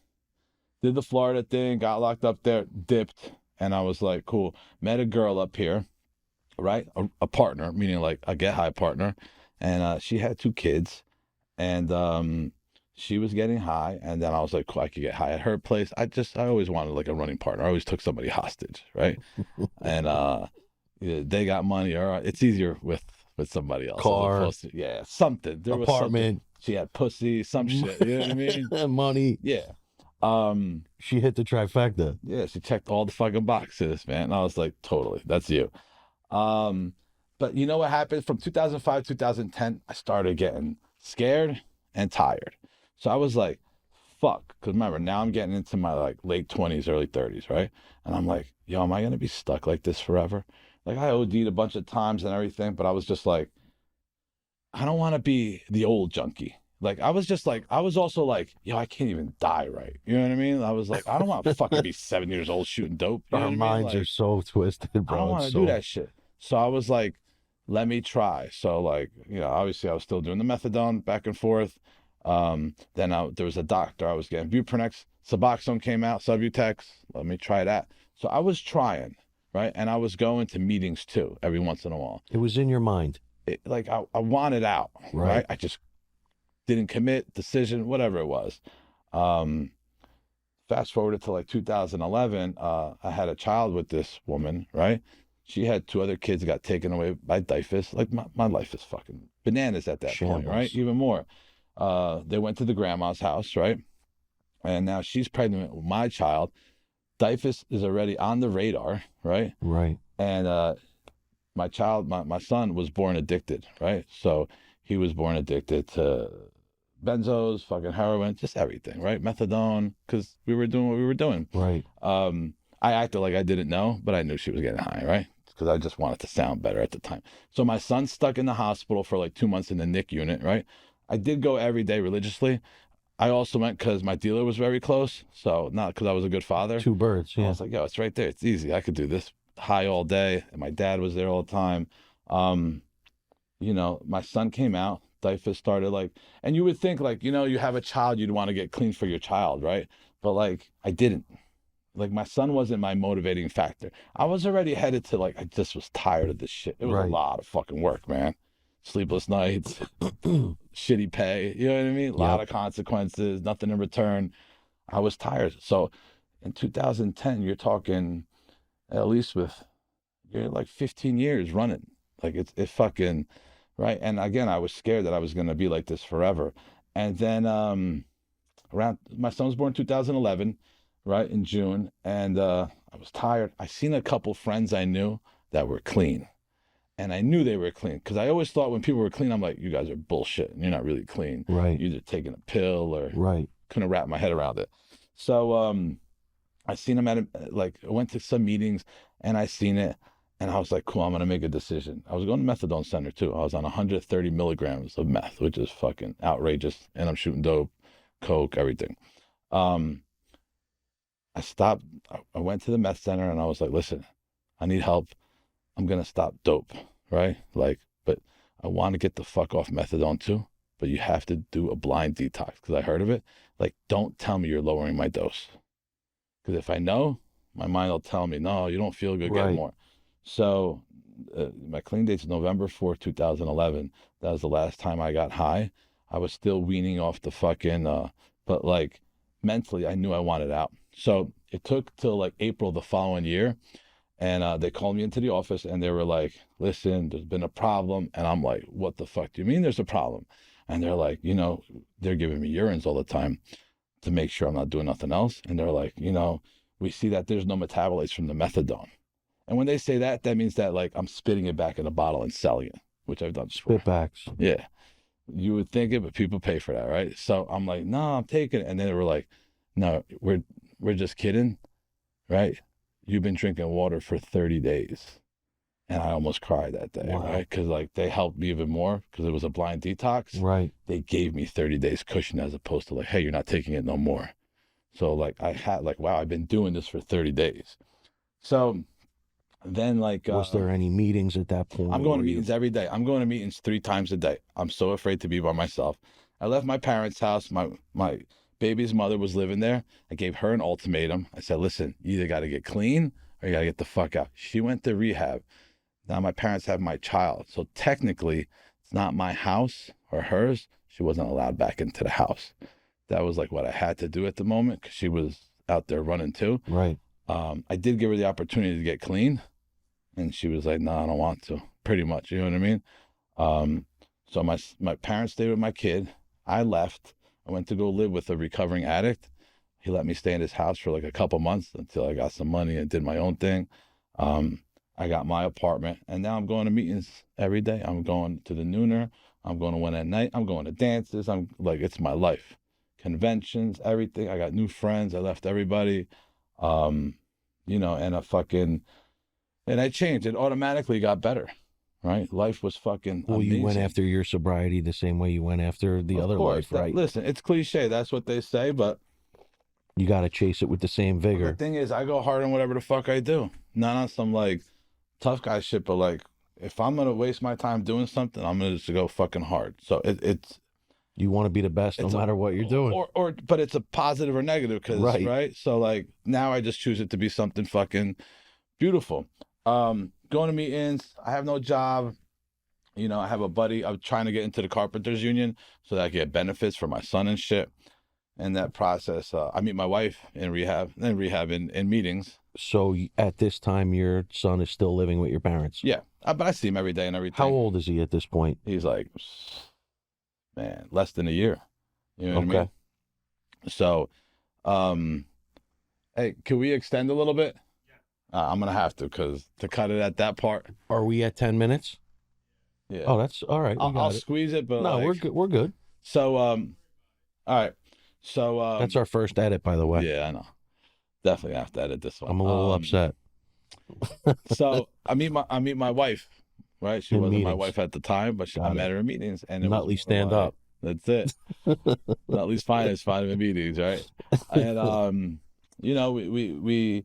did the Florida thing, got locked up there, dipped, and I was like, cool. Met a girl up here, right? A partner, meaning like a get high partner. And she had 2 kids. And she was getting high. And then I was like, cool, I could get high at her place. I always wanted like a running partner. I always took somebody hostage, right? And they got money, or it's easier with somebody else.
Car.
Yeah, something. There was
Apartment.
something. She had pussy, some shit. You know what I mean?
Money.
Yeah.
She hit the trifecta.
Yeah, she checked all the fucking boxes, man. And I was like, totally, that's you. But you know what happened? From 2005, 2010, I started getting scared and tired. So I was like, fuck. Because remember, now I'm getting into my like late 20s, early 30s, right? And I'm like, yo, am I going to be stuck like this forever? Like I OD'd a bunch of times and everything, but I was just like, I don't want to be the old junkie. Like I was also like, yo, I can't even die right. You know what I mean? I was like, I don't want to fucking be 7 years old shooting dope. You know
Our
what I mean?
minds
Like,
are so twisted, bro.
I don't want to do that shit. So I was like, let me try. So like, obviously I was still doing the methadone back and forth. Then there was a doctor I was getting Buprenex, Suboxone came out, Subutex. Let me try that. So I was trying, right? And I was going to meetings too every once in a while.
It was in your mind.
I wanted out, right? I just didn't commit, decision, whatever it was. Fast forward to like 2011, I had a child with this woman, right? She had 2 other kids that got taken away by typhus. Like my life is fucking bananas at that point, right? Even more. They went to the grandma's house, right? And now she's pregnant with my child. Typhus is already on the radar, right?
Right.
And my child, my son was born addicted, right? So he was born addicted to benzos, fucking heroin, just everything, right? Methadone, because we were doing what we were doing.
Right.
I acted like I didn't know, but I knew she was getting high, right? Because I just wanted to sound better at the time. So my son's stuck in the hospital for like 2 months in the NIC unit, right? I did go every day religiously. I also went because my dealer was very close. So not because I was a good father.
2 birds, yeah.
I was like, yo, it's right there. It's easy. I could do this high all day. And my dad was there all the time. My son came out. Dyfus started like, and you would think like, you have a child, you'd want to get clean for your child, right? But like, I didn't. Like my son wasn't my motivating factor. I was already headed to like, I just was tired of this shit. It was a
Right.
lot of fucking work, man. Sleepless nights, shitty pay, you know what I mean? A lot
Yep.
of consequences, nothing in return. I was tired. So in 2010, you're talking at least with, you're like 15 years running. Like it fucking, right? And again, I was scared that I was going to be like this forever. And then around, my son was born 2011, right, in June. And I was tired. I seen a couple friends I knew that were clean. And I knew they were clean because I always thought when people were clean, I'm like, you guys are bullshit. You're not really clean.
Right.
You're either taking a pill or
Right.
couldn't wrap my head around it. So I seen him like I went to some meetings and I seen it and I was like, cool, I'm gonna make a decision. I was going to methadone center too. I was on 130 milligrams of meth, which is fucking outrageous. And I'm shooting dope, coke, everything. Um, I stopped. I went to the meth center and I was like, listen, I need help. I'm gonna stop dope, right? Like, but I want to get the fuck off methadone too. But you have to do a blind detox because I heard of it. Like, don't tell me you're lowering my dose. Because if I know, my mind will tell me, no, you don't feel good, get
Right.
more. So my clean date's November 4th, 2011. That was the last time I got high. I was still weaning off the fucking, but like mentally, I knew I wanted out. So it took till like April the following year. And they called me into the office and they were like, listen, there's been a problem. And I'm like, what the fuck do you mean there's a problem? And they're like, they're giving me urines all the time to make sure I'm not doing nothing else. And they're like, we see that there's no metabolites from the methadone. And when they say that, that means that like I'm spitting it back in a bottle and selling it, which I've done before.
Spitbacks.
Yeah. You would think it, but people pay for that, right? So I'm like, no, I'm taking it. And then they were like, no, we're just kidding, right? You've been drinking water for 30 days. And I almost cried that day,
Wow.
right? Because like they helped me even more because it was a blind detox.
Right.
They gave me 30 days cushion as opposed to like, hey, you're not taking it no more. So like I had like, wow, I've been doing this for 30 days. So then like
Was there any meetings at that point?
I'm going to
where you-
meetings every day. I'm going to meetings 3 times a day. I'm so afraid to be by myself. I left my parents' house. My baby's mother was living there. I gave her an ultimatum. I said, listen, you either got to get clean or you got to get the fuck out. She went to rehab. Now my parents have my child. So technically, it's not my house or hers. She wasn't allowed back into the house. That was like what I had to do at the moment because she was out there running too.
Right.
I did give her the opportunity to get clean. And she was like, no, I don't want to. Pretty much. You know what I mean? So my parents stayed with my kid. I left. I went to go live with a recovering addict. He let me stay in his house for like a couple months until I got some money and did my own thing. I got my apartment and now I'm going to meetings every day. I'm going to the Nooner. I'm going to one at night. I'm going to dances. I'm like, it's my life. Conventions, everything. I got new friends. I left everybody. And I changed. It automatically got better, right? Life was fucking
Well,
amazing.
you went after your sobriety the same way you went after the
Of
other
course,
life, right?
Listen, it's cliche. That's what they say, but
You got to chase it with the same
the
vigor.
thing is, I go hard on whatever the fuck I do. Not on some like tough guy shit, but like if I'm gonna waste my time doing something, I'm gonna just go fucking hard. So it's
You want to be the best no
It's a-
matter what you're doing.
but it's a positive or negative because
Right.
right. So like now I just choose it to be something fucking beautiful. Going to meetings. I have no job. I have a buddy. I'm trying to get into the carpenters union so that I get benefits for my son and shit. And that process, I meet my wife in rehab, then rehab in meetings.
So at this time, your son is still living with your parents.
Yeah, but I see him every day and everything.
How old is he at this point?
He's like, man, less than a year. You know what I mean?
Okay.
So, hey, can we extend a little bit? I'm gonna have to because to cut it at that part.
Are we at 10 minutes?
Yeah.
Oh, that's all right. We
I'll
got it.
squeeze it, but
No,
like,
we're good. We're good.
So, all right. So
That's our first edit, by the way.
yeah, I know. Definitely have to edit this one.
I'm a little upset.
So I meet my wife, right? She
In
wasn't my
meetings.
wife at the time, but I
Got
met her in meetings, and it was
Nutley,
more
stand
like,
up.
That's it. Nutley's finest, find him in meetings, right? And we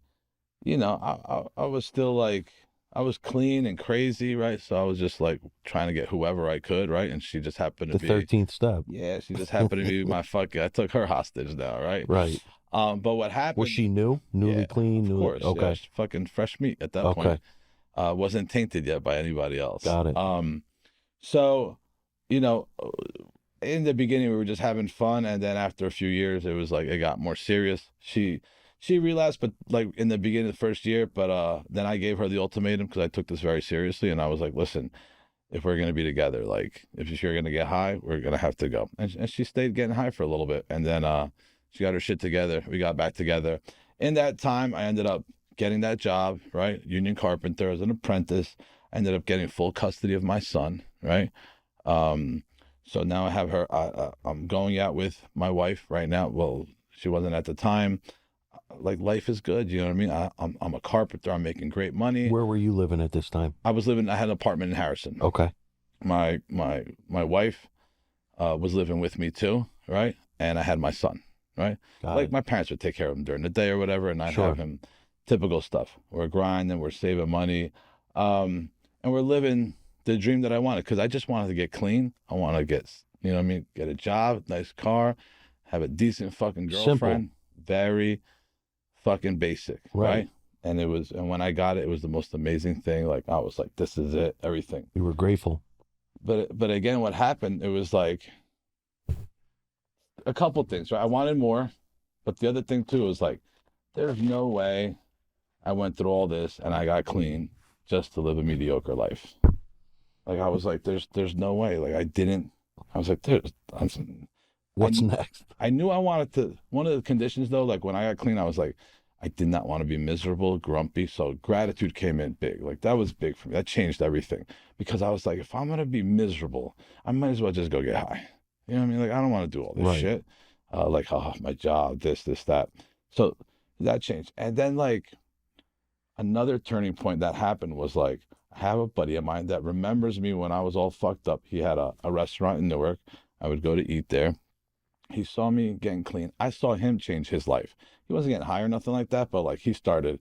I was still like I was clean and crazy, right? So I was just like trying to get whoever I could, right? And she just happened to
The
be,
13th step.
yeah, she just happened to be my fucking. I took her hostage now, right?
Right.
But what
Was
happened?
she new? Newly
Yeah,
clean?
of
Newly.
course, yeah,
Okay.
she's fucking fresh meat at that point.
Okay.
Wasn't tainted yet by anybody else.
Got it.
So, you know, in the beginning we were just having fun, and then after a few years it was like it got more serious. She relapsed, but like in the beginning of the first year, but then I gave her the ultimatum because I took this very seriously, and I was like, listen, if we're gonna be together, like if you're gonna get high, we're gonna have to go. And she stayed getting high for a little bit, and then she got her shit together. We got back together. In that time, I ended up getting that job, right? Union carpenter as an apprentice. I ended up getting full custody of my son, right? Um, so now I have her. I'm going out with my wife right now. Well, she wasn't at the time. Like life is good, you know what I mean? I'm a carpenter. I'm making great money.
Where were you living at this time?
I was living. I had an apartment in Harrison.
Okay.
My wife was living with me too, right? And I had my son, right?
Got
Like
it.
my parents would take care of him during the day or whatever, and I'd
Sure.
have him. Typical stuff. We're grinding. We're saving money, and we're living the dream that I wanted because I just wanted to get clean. I want to get, you know what I mean, get a job, nice car, have a decent fucking girlfriend. Very fucking basic,
Right.
right? And when I got it, it was the most amazing thing. Like I was like, this is it, everything.
You were grateful.
But again, what happened? It was like a couple things, right? I wanted more, but the other thing too was like, there's no way I went through all this and I got clean just to live a mediocre life. Like I was like, there's no way. Like I didn't. I was like,
What's
I,
next?
I knew I wanted to. One of the conditions though, like when I got clean, I was like, I did not want to be miserable, grumpy. So gratitude came in big. Like that was big for me. That changed everything because I was like, if I'm gonna be miserable, I might as well just go get high. You know what I mean? Like I don't want to do all this
Right.
shit. Like oh, my job, this, that. So that changed. And then like another turning point that happened was like I have a buddy of mine that remembers me when I was all fucked up. He had a restaurant in Newark. I would go to eat there. He saw me getting clean. I saw him change his life. He wasn't getting high or nothing like that, but like he started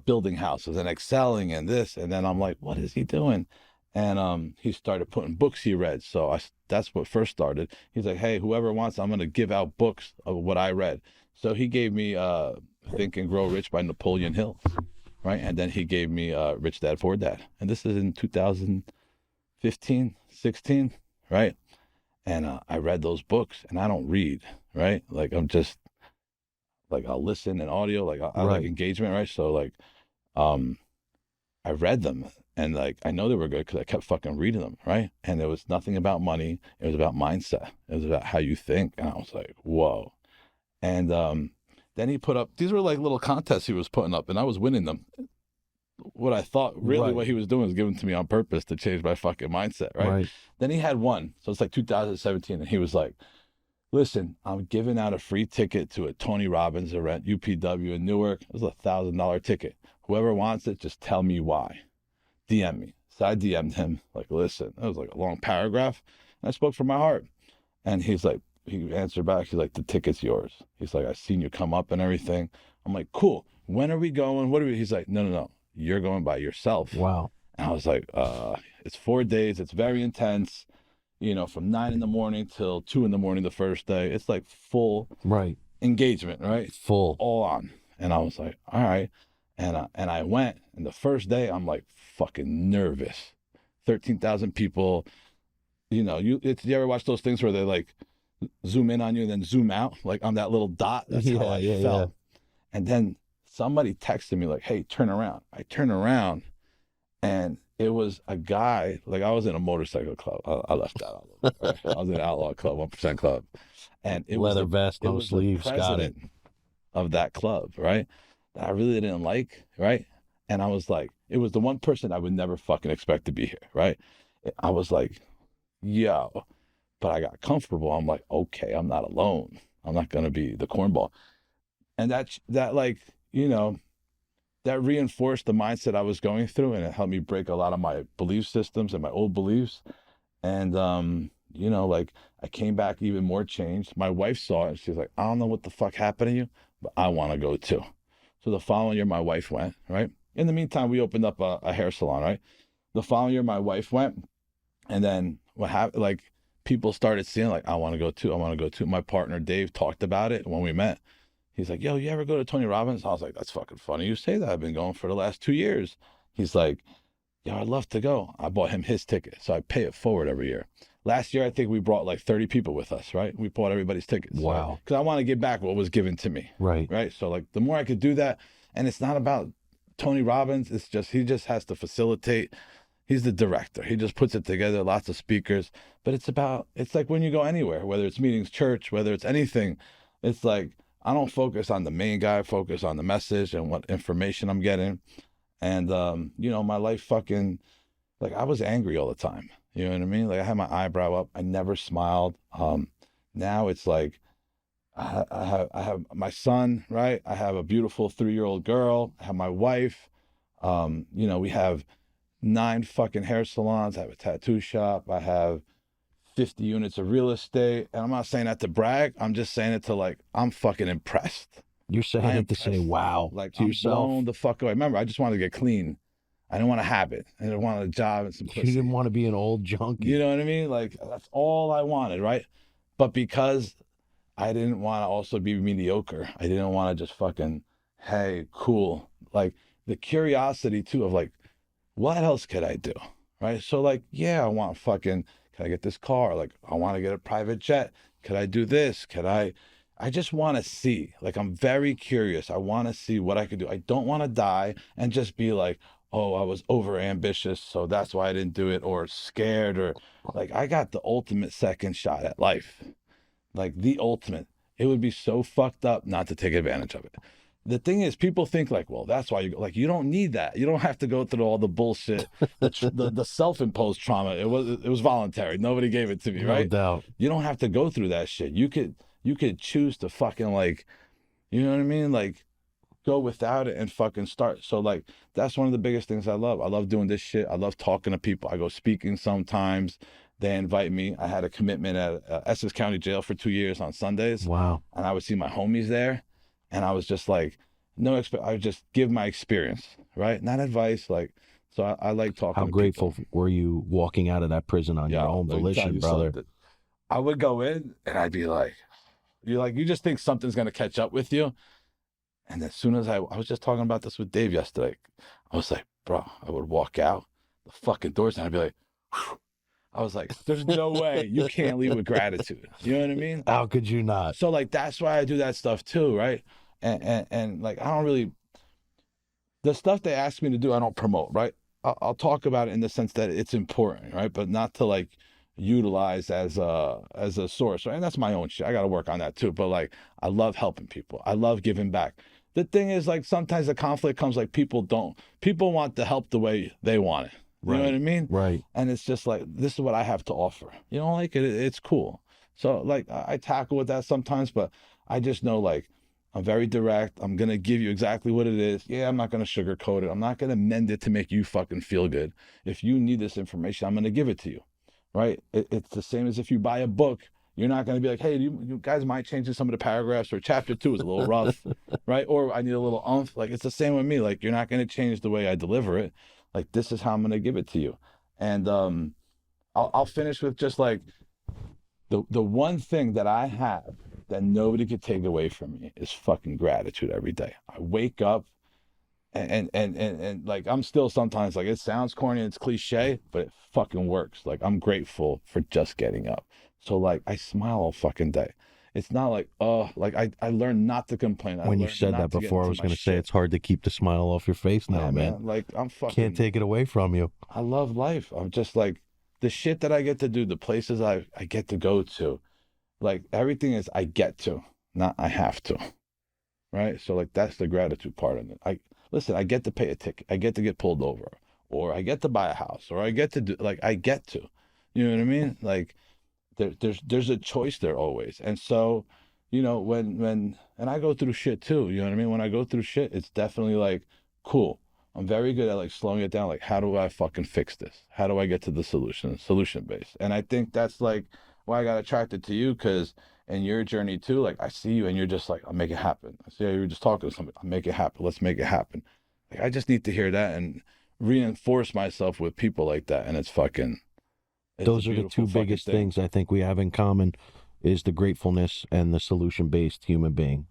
building houses and excelling and this. And then I'm like, what is he doing? And he started putting books he read. So that's what first started. He's like, hey, whoever wants, I'm going to give out books of what I read. So he gave me Think and Grow Rich by Napoleon Hill, right? And then he gave me Rich Dad Poor Dad. And this is in 2015, 16, right? And I read those books, and I don't read, right? Like I'm just like I'll listen and audio, like I like
Right.
engagement, right? So like, um, I read them, and like I know they were good because I kept fucking reading them, right? And there was nothing about money; it was about mindset. It was about how you think, and I was like, whoa. And then he put up these were like little contests he was putting up, and I was winning them. What I thought really
Right.
what he was doing was giving to me on purpose to change my fucking mindset, right?
Right.
Then he had one, so it's like 2017, and he was like, listen, I'm giving out a free ticket to a Tony Robbins event, UPW in Newark. It was $1,000 ticket. Whoever wants it, just tell me why. DM me. So I DM'd him, like, listen, it was like a long paragraph. And I spoke from my heart. And he's like, he answered back, he's like, the ticket's yours. He's like, I've seen you come up and everything. I'm like, cool. When are we going? What are we? He's like, no. You're going by yourself.
Wow.
And I was like, it's 4 days. It's very intense. You know, from 9 in the morning till 2 in the morning the first day. It's like full
Right.
engagement, right?
Full.
All on. And I was like, all right. And I went. And the first day, I'm like fucking nervous. 13,000 people. You know, you ever watch those things where they like zoom in on you and then zoom out, like on that little dot? That's how I felt. And then somebody texted me like, hey, turn around. I turn around and it was a guy, like I was in a motorcycle club. I left that out a little bit, right? I was in an outlaw club, 1% club. And it
Leather
was
vest,
it
no
was
sleeves.
the
Got it.
president of that club, right? That I really didn't like, right? And I was like, it was the one person I would never fucking expect to be here, right? I was like, yo, but I got comfortable. I'm like, okay, I'm not alone. I'm not gonna be the cornball. And that like, you know, that reinforced the mindset I was going through, and it helped me break a lot of my belief systems and my old beliefs. And you know, like I came back even more changed. My wife saw it and she's like, I don't know what the fuck happened to you, but I want to go too. So the following year my wife went, right? In the meantime, we opened up a hair salon, right? The following year, my wife went, and then what happened? Like people started seeing, like, I want to go too. I want to go too. My partner Dave talked about it when we met. He's like, "Yo, you ever go to Tony Robbins?" I was like, "That's fucking funny you say that. I've been going for the last 2 years." He's like, "Yeah, I'd love to go." I bought him his ticket, so I pay it forward every year. Last year, I think we brought like 30 people with us, right? We bought everybody's tickets, right?
Wow.
Because I want to give back what was given to me,
Right.
right? So like the more I could do that, and it's not about Tony Robbins. It's just he just has to facilitate. He's the director. He just puts it together, lots of speakers. But it's like when you go anywhere, whether it's meetings, church, whether it's anything, it's like I don't focus on the main guy, I focus on the message and what information I'm getting. And, my life fucking, like I was angry all the time. You know what I mean? Like I had my eyebrow up. I never smiled. Now it's like I have my son, right? I have a beautiful 3-year-old girl. I have my wife. We have 9 fucking hair salons. I have a tattoo shop. I have 50 units of real estate. And I'm not saying that to brag. I'm just saying it to like, I'm fucking impressed.
You're saying
I am
it to say
impressed.
wow
Like
to
I'm
yourself.
blown the fuck away. Remember, I just wanted to get clean. I didn't want a habit. I didn't want a job and some
You didn't
pussy.
want to be an old junkie.
You know what I mean? Like that's all I wanted, right? But because I didn't want to also be mediocre, I didn't want to just fucking, hey, cool. Like the curiosity too of like, what else could I do? Right. So like, yeah, I want fucking, can I get this car? Like, I want to get a private jet. Could I do this? I just want to see, like, I'm very curious. I want to see what I could do. I don't want to die and just be like, oh, I was over ambitious. So that's why I didn't do it, or scared, or like, I got the ultimate second shot at life, like the ultimate. It would be so fucked up not to take advantage of it. The thing is, people think like, well, that's why you go. Like, you don't need that. You don't have to go through all the bullshit, the self-imposed trauma. It was voluntary. Nobody gave it to me,
No
right?
doubt.
You don't have to go through that shit. You could choose to fucking like, you know what I mean? Like, go without it and fucking start. So like, that's one of the biggest things I love. I love doing this shit. I love talking to people. I go speaking sometimes. They invite me. I had a commitment at Essex County Jail for 2 years on Sundays,
Wow.
and I would see my homies there, and I was just like, I would just give my experience, right? Not advice, like. So I like talking
How
to
grateful
people.
were you walking out of that prison on your own
Let me tell
volition,
you
brother?
something. I would go in and I'd be like, you just think something's gonna catch up with you, and as soon as I was just talking about this with Dave yesterday, I was like, bro, I would walk out the fucking doors and I'd be like, whew. I was like, there's no way you can't leave with gratitude. You know what I mean?
How could you not?
So like that's why I do that stuff too, right? And like I don't really, the stuff they ask me to do, I don't promote, right? I'll talk about it in the sense that it's important, right? But not to like utilize as a source, right? And that's my own shit. I got to work on that too. But like, I love helping people. I love giving back. The thing is, like, sometimes the conflict comes like people want the help the way they want it. You know what I mean?
Right.
And it's just like, this is what I have to offer. You don't like it? It's cool. So like, I tackle with that sometimes, but I just know like, I'm very direct. I'm going to give you exactly what it is. Yeah, I'm not going to sugarcoat it. I'm not going to mend it to make you fucking feel good. If you need this information, I'm going to give it to you, right? It's the same as if you buy a book. You're not going to be like, hey, you guys mind changing some of the paragraphs, or chapter 2 is a little rough, right? Or I need a little oomph. Like, it's the same with me. Like, you're not going to change the way I deliver it. Like, this is how I'm going to give it to you. And I'll finish with just like, the one thing that I have that nobody could take away from me is fucking gratitude every day. I wake up and like, I'm still sometimes like, it sounds corny and it's cliche, but it fucking works. Like, I'm grateful for just getting up. So like, I smile all fucking day. It's not like, oh, like I learned not to complain.
When you said that before, I was going to say it's hard to keep the smile off your face now,
Yeah,
man.
Like, I'm
Can't take it away from you.
I love life. I'm just like, the shit that I get to do, the places I get to go to, like everything is I get to, not I have to. Right. So like that's the gratitude part of it. I get to pay a ticket. I get to get pulled over, or I get to buy a house, or I get to do, like, I get to. You know what I mean? Like there's a choice there always. And so, when and I go through shit too, you know what I mean? When I go through shit, it's definitely like, cool. I'm very good at like slowing it down. Like, how do I fucking fix this? How do I get to the solution based? And I think that's like why I got attracted to you, because in your journey too, like I see you and you're just like, I'll make it happen. I see how you're just talking to somebody, I'll make it happen. Let's make it happen. Like, I just need to hear that and reinforce myself with people like that. And it's a
Those are the
beautiful
two
fucking
biggest
thing.
things I think we have in common is the gratefulness and the solution-based human being.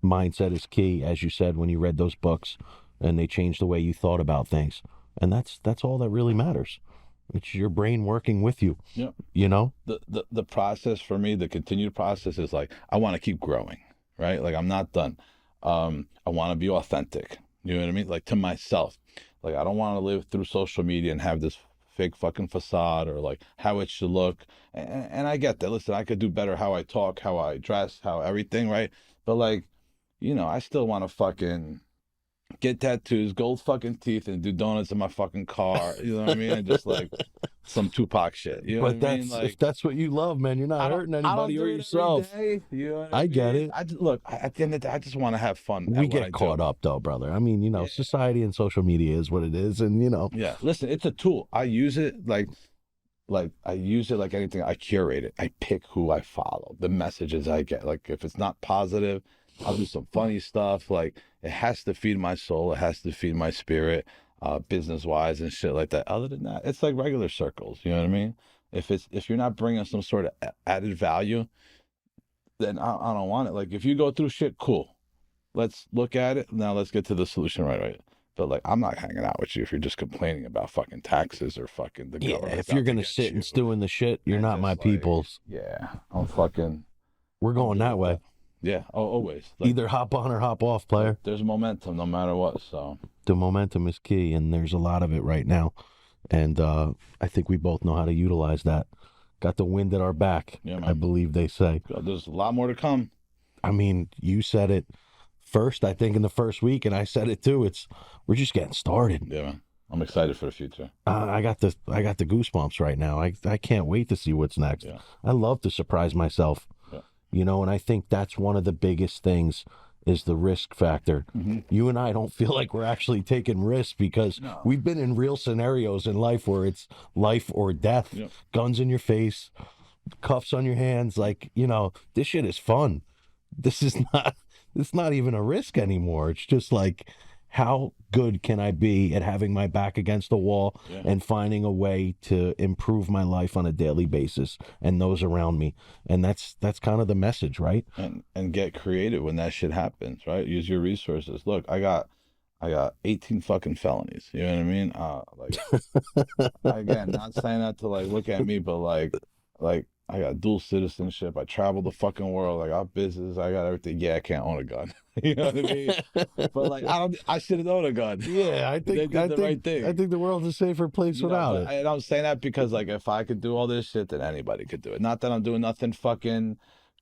Mindset is key, as you said when you read those books, and they changed the way you thought about things. And that's all that really matters. It's your brain working with you,
Yeah.
you know?
The process for me, the continued process is like, I want to keep growing, right? Like, I'm not done. I want to be authentic. You know what I mean? Like, to myself. Like, I don't want to live through social media and have this fake fucking facade or like how it should look. And I get that. Listen, I could do better how I talk, how I dress, how everything, right? But like, I still want to fucking get tattoos, gold fucking teeth, and do donuts in my fucking car. You know what I mean? And just like some Tupac shit. You know what I
But
mean?
that's if
Like,
that's what you love, man. You're not hurting
I don't
anybody or
do it every
yourself.
day. You know what I
I get
mean?
it.
At the end of the day, I just want to have fun
We
at what
get
I
caught
do.
up though, brother. I mean,
Yeah,
society and social media is what it is, and
yeah. Listen, it's a tool. I use it like I use it like anything. I curate it. I pick who I follow, the messages I get. Like, if it's not positive, I'll do some funny stuff. Like, it has to feed my soul. It has to feed my spirit, business wise and shit like that. Other than that, it's like regular circles. You know what I mean? If you're not bringing some sort of added value, then I don't want it. Like, if you go through shit, cool. Let's look at it. Now let's get to the solution right away. But like, I'm not hanging out with you if you're just complaining about fucking taxes or fucking the
yeah.
government's
If you're
out to
gonna
get
sit
you.
and stew in the shit, you're
And
not my
just like,
people's.
yeah,
We're
I'm
going
good
that
with
way.
that. Yeah, always. Like,
Either hop on or hop off, player.
there's momentum no matter what. So
The momentum is key, and there's a lot of it right now. And I think we both know how to utilize that. Got the wind at our back,
yeah,
I
man.
believe they say.
There's a lot more to come.
I mean, you said it first, I think, in the first week, and I said it too. We're just getting started.
Yeah, man. I'm excited for the future.
I got the goosebumps right now. I can't wait to see what's next.
Yeah.
I love to surprise myself.
Yeah.
And I think that's one of the biggest things is the risk factor.
Mm-hmm.
You and I don't feel like we're actually taking risks because
No.
we've been in real scenarios in life where it's life or death,
Yep.
guns in your face, cuffs on your hands. Like, this shit is fun. This is not, it's not even a risk anymore. It's just like, how good can I be at having my back against the wall
Yeah.
and finding a way to improve my life on a daily basis and those around me? And that's kind of the message, right?
And get creative when that shit happens, right? Use your resources. Look, I got 18 fucking felonies. You know what I mean? Again, not saying that to like look at me, but like I got dual citizenship. I travel the fucking world. I got business. I got everything. Yeah, I can't own a gun. You know what I mean? But like, I should have owned a gun.
Yeah, I think
right thing.
I think the world's a safer place without it.
And I'm saying that because like, if I could do all this shit, then anybody could do it. Not that I'm doing nothing fucking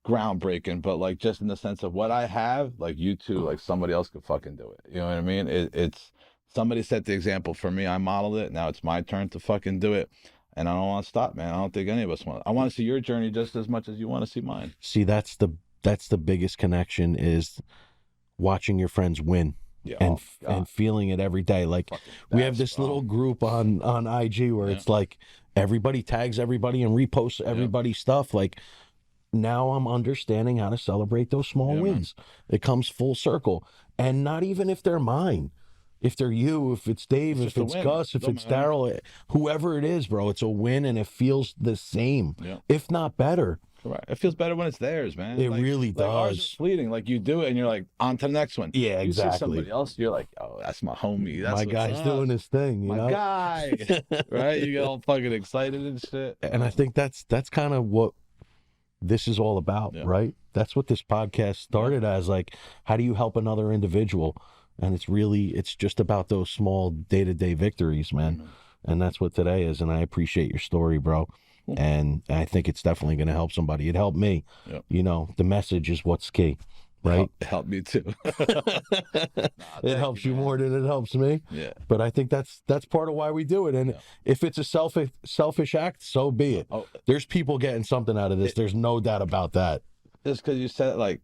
groundbreaking, but like, just in the sense of what I have, like, you two, like, somebody else could fucking do it. You know what I mean? It's somebody set the example for me. I modeled it. Now it's my turn to fucking do it. And I don't want to stop, man. I don't think any of us want. I want to see your journey just as much as you want to see mine.
See, that's the biggest connection is watching your friends win.
Yeah,
and feeling it every day. Like, we have this little group on IG where it's like everybody tags everybody and reposts everybody's stuff. Like, now I'm understanding how to celebrate those small wins. Man. It comes full circle. And not even if they're mine. If they're you, if it's Dave, if it's Gus, if it's Daryl, whoever it is, bro, it's a win and it feels the same, if not better.
Correct. It feels better when it's theirs, man.
It really does.
Ours is fleeting. Like, you do it and you're like, on to the next one.
Yeah,
you
exactly.
See somebody else, you're like, oh, that's my homie. That's
my guy's doing his thing. You know?
My guy, right? You get all fucking excited and shit.
And I think that's kind of what this is all about, right? That's what this podcast started as. Like, how do you help another individual? And it's just about those small day-to-day victories, man. Mm-hmm. And that's what today is. And I appreciate your story, bro. And I think it's definitely going to help somebody. It helped me. Yep. The message is what's key, right?
It helped me too.
It helps you more than it helps me.
Yeah.
But I think that's part of why we do it. And if it's a selfish act, so be it. Oh, there's people getting something out of this. There's no doubt about that.
Just because you said, like,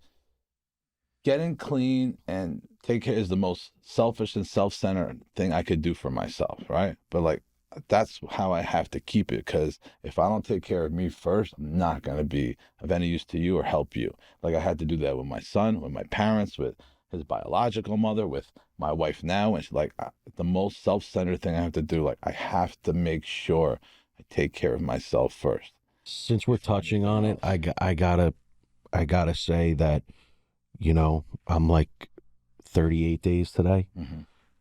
getting clean and take care is the most selfish and self-centered thing I could do for myself, right? But like, that's how I have to keep it, because if I don't take care of me first, I'm not going to be of any use to you or help you. Like, I had to do that with my son, with my parents, with his biological mother, with my wife now, and she's like, the most self-centered thing I have to do, like I have to make sure I take care of myself first.
Since we're touching on it,
else.
I gotta say that, I'm like 38 days today,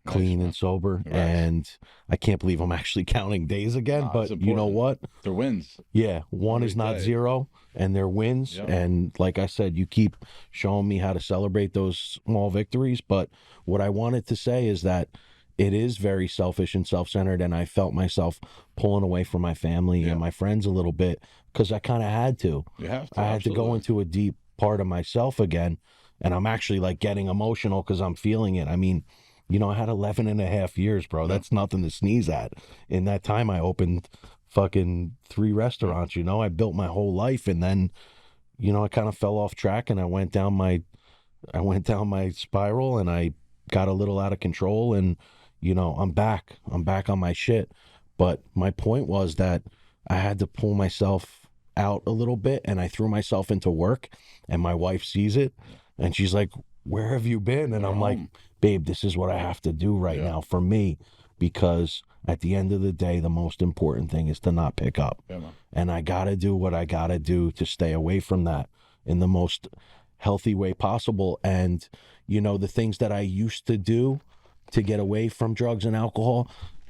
clean and sober, and I can't believe I'm actually counting days again. But you know what?
They're wins.
Yeah, one
Every
is not
day.
zero, and they're wins.
Yep.
And like I said, you keep showing me how to celebrate those small victories. But what I wanted to say is that it is very selfish and self-centered, and I felt myself pulling away from my family and my friends a little bit because I kind of had to.
You have to.
I had to go into a deep part of myself again, and I'm actually like getting emotional because I'm feeling it. I mean, I had 11 and a half years, bro. That's nothing to sneeze at. In that time, I opened fucking 3 restaurants, I built my whole life, and then, I kind of fell off track, and I went down my spiral, and I got a little out of control, and, I'm back on my shit. But my point was that I had to pull myself out a little bit, and I threw myself into work, and my wife sees it, and she's like, where have you been? And I'm like, babe, this is what I have to do right now for me, because at the end of the day, the most important thing is to not pick up. And I got to do what I got to do to stay away from that in the most healthy way possible. And, the things that I used to do to get away from drugs and alcohol,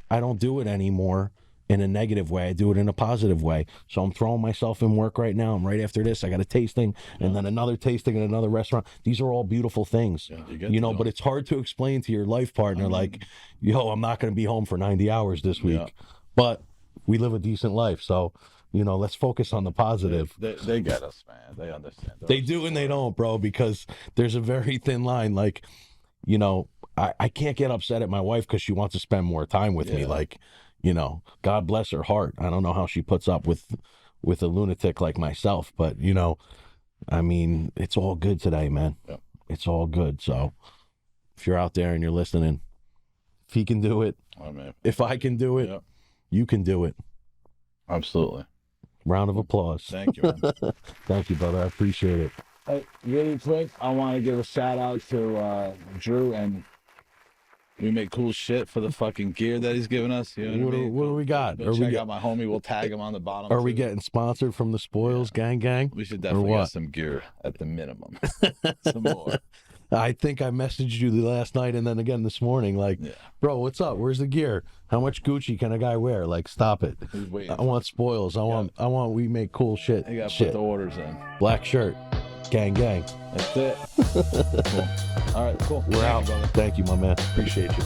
I don't do it anymore in a negative way. I do it in a positive way. So I'm throwing myself in work right now. And right after this, I got a tasting and then another tasting in another restaurant. These are all beautiful things, but it's hard to explain to your life partner, like, I'm not going to be home for 90 hours this week, but we live a decent life. So, let's focus on the positive.
They get us, man. They understand.
They do and they don't, bro, because there's a very thin line. Like, I can't get upset at my wife because she wants to spend more time with me. Like, God bless her heart. I don't know how she puts up with a lunatic like myself, but I mean, it's all good today, man. It's all good. So if you're out there and you're listening, if he can do it, if I can do it, you can do it.
Absolutely.
Round of applause.
Thank you, man.
Thank you, brother. I appreciate it.
Hey, really quick, I want to give a shout out to Drew, and we make cool shit for the fucking gear that he's giving us. You know what I mean?
What do we got?
Check out my homie. We'll tag him on the bottom.
Are we getting sponsored from the Spoils Gang?
We should definitely get some gear at the minimum. Some more.
I think I messaged you the last night and then again this morning, like, bro, what's up? Where's the gear? How much Gucci can a guy wear? Like, stop it. I want Spoils. I want we make cool shit.
You gotta put the orders in.
Black shirt. Gang.
That's it. Cool. All right, cool.
We're out. Thank you, my man. Appreciate you.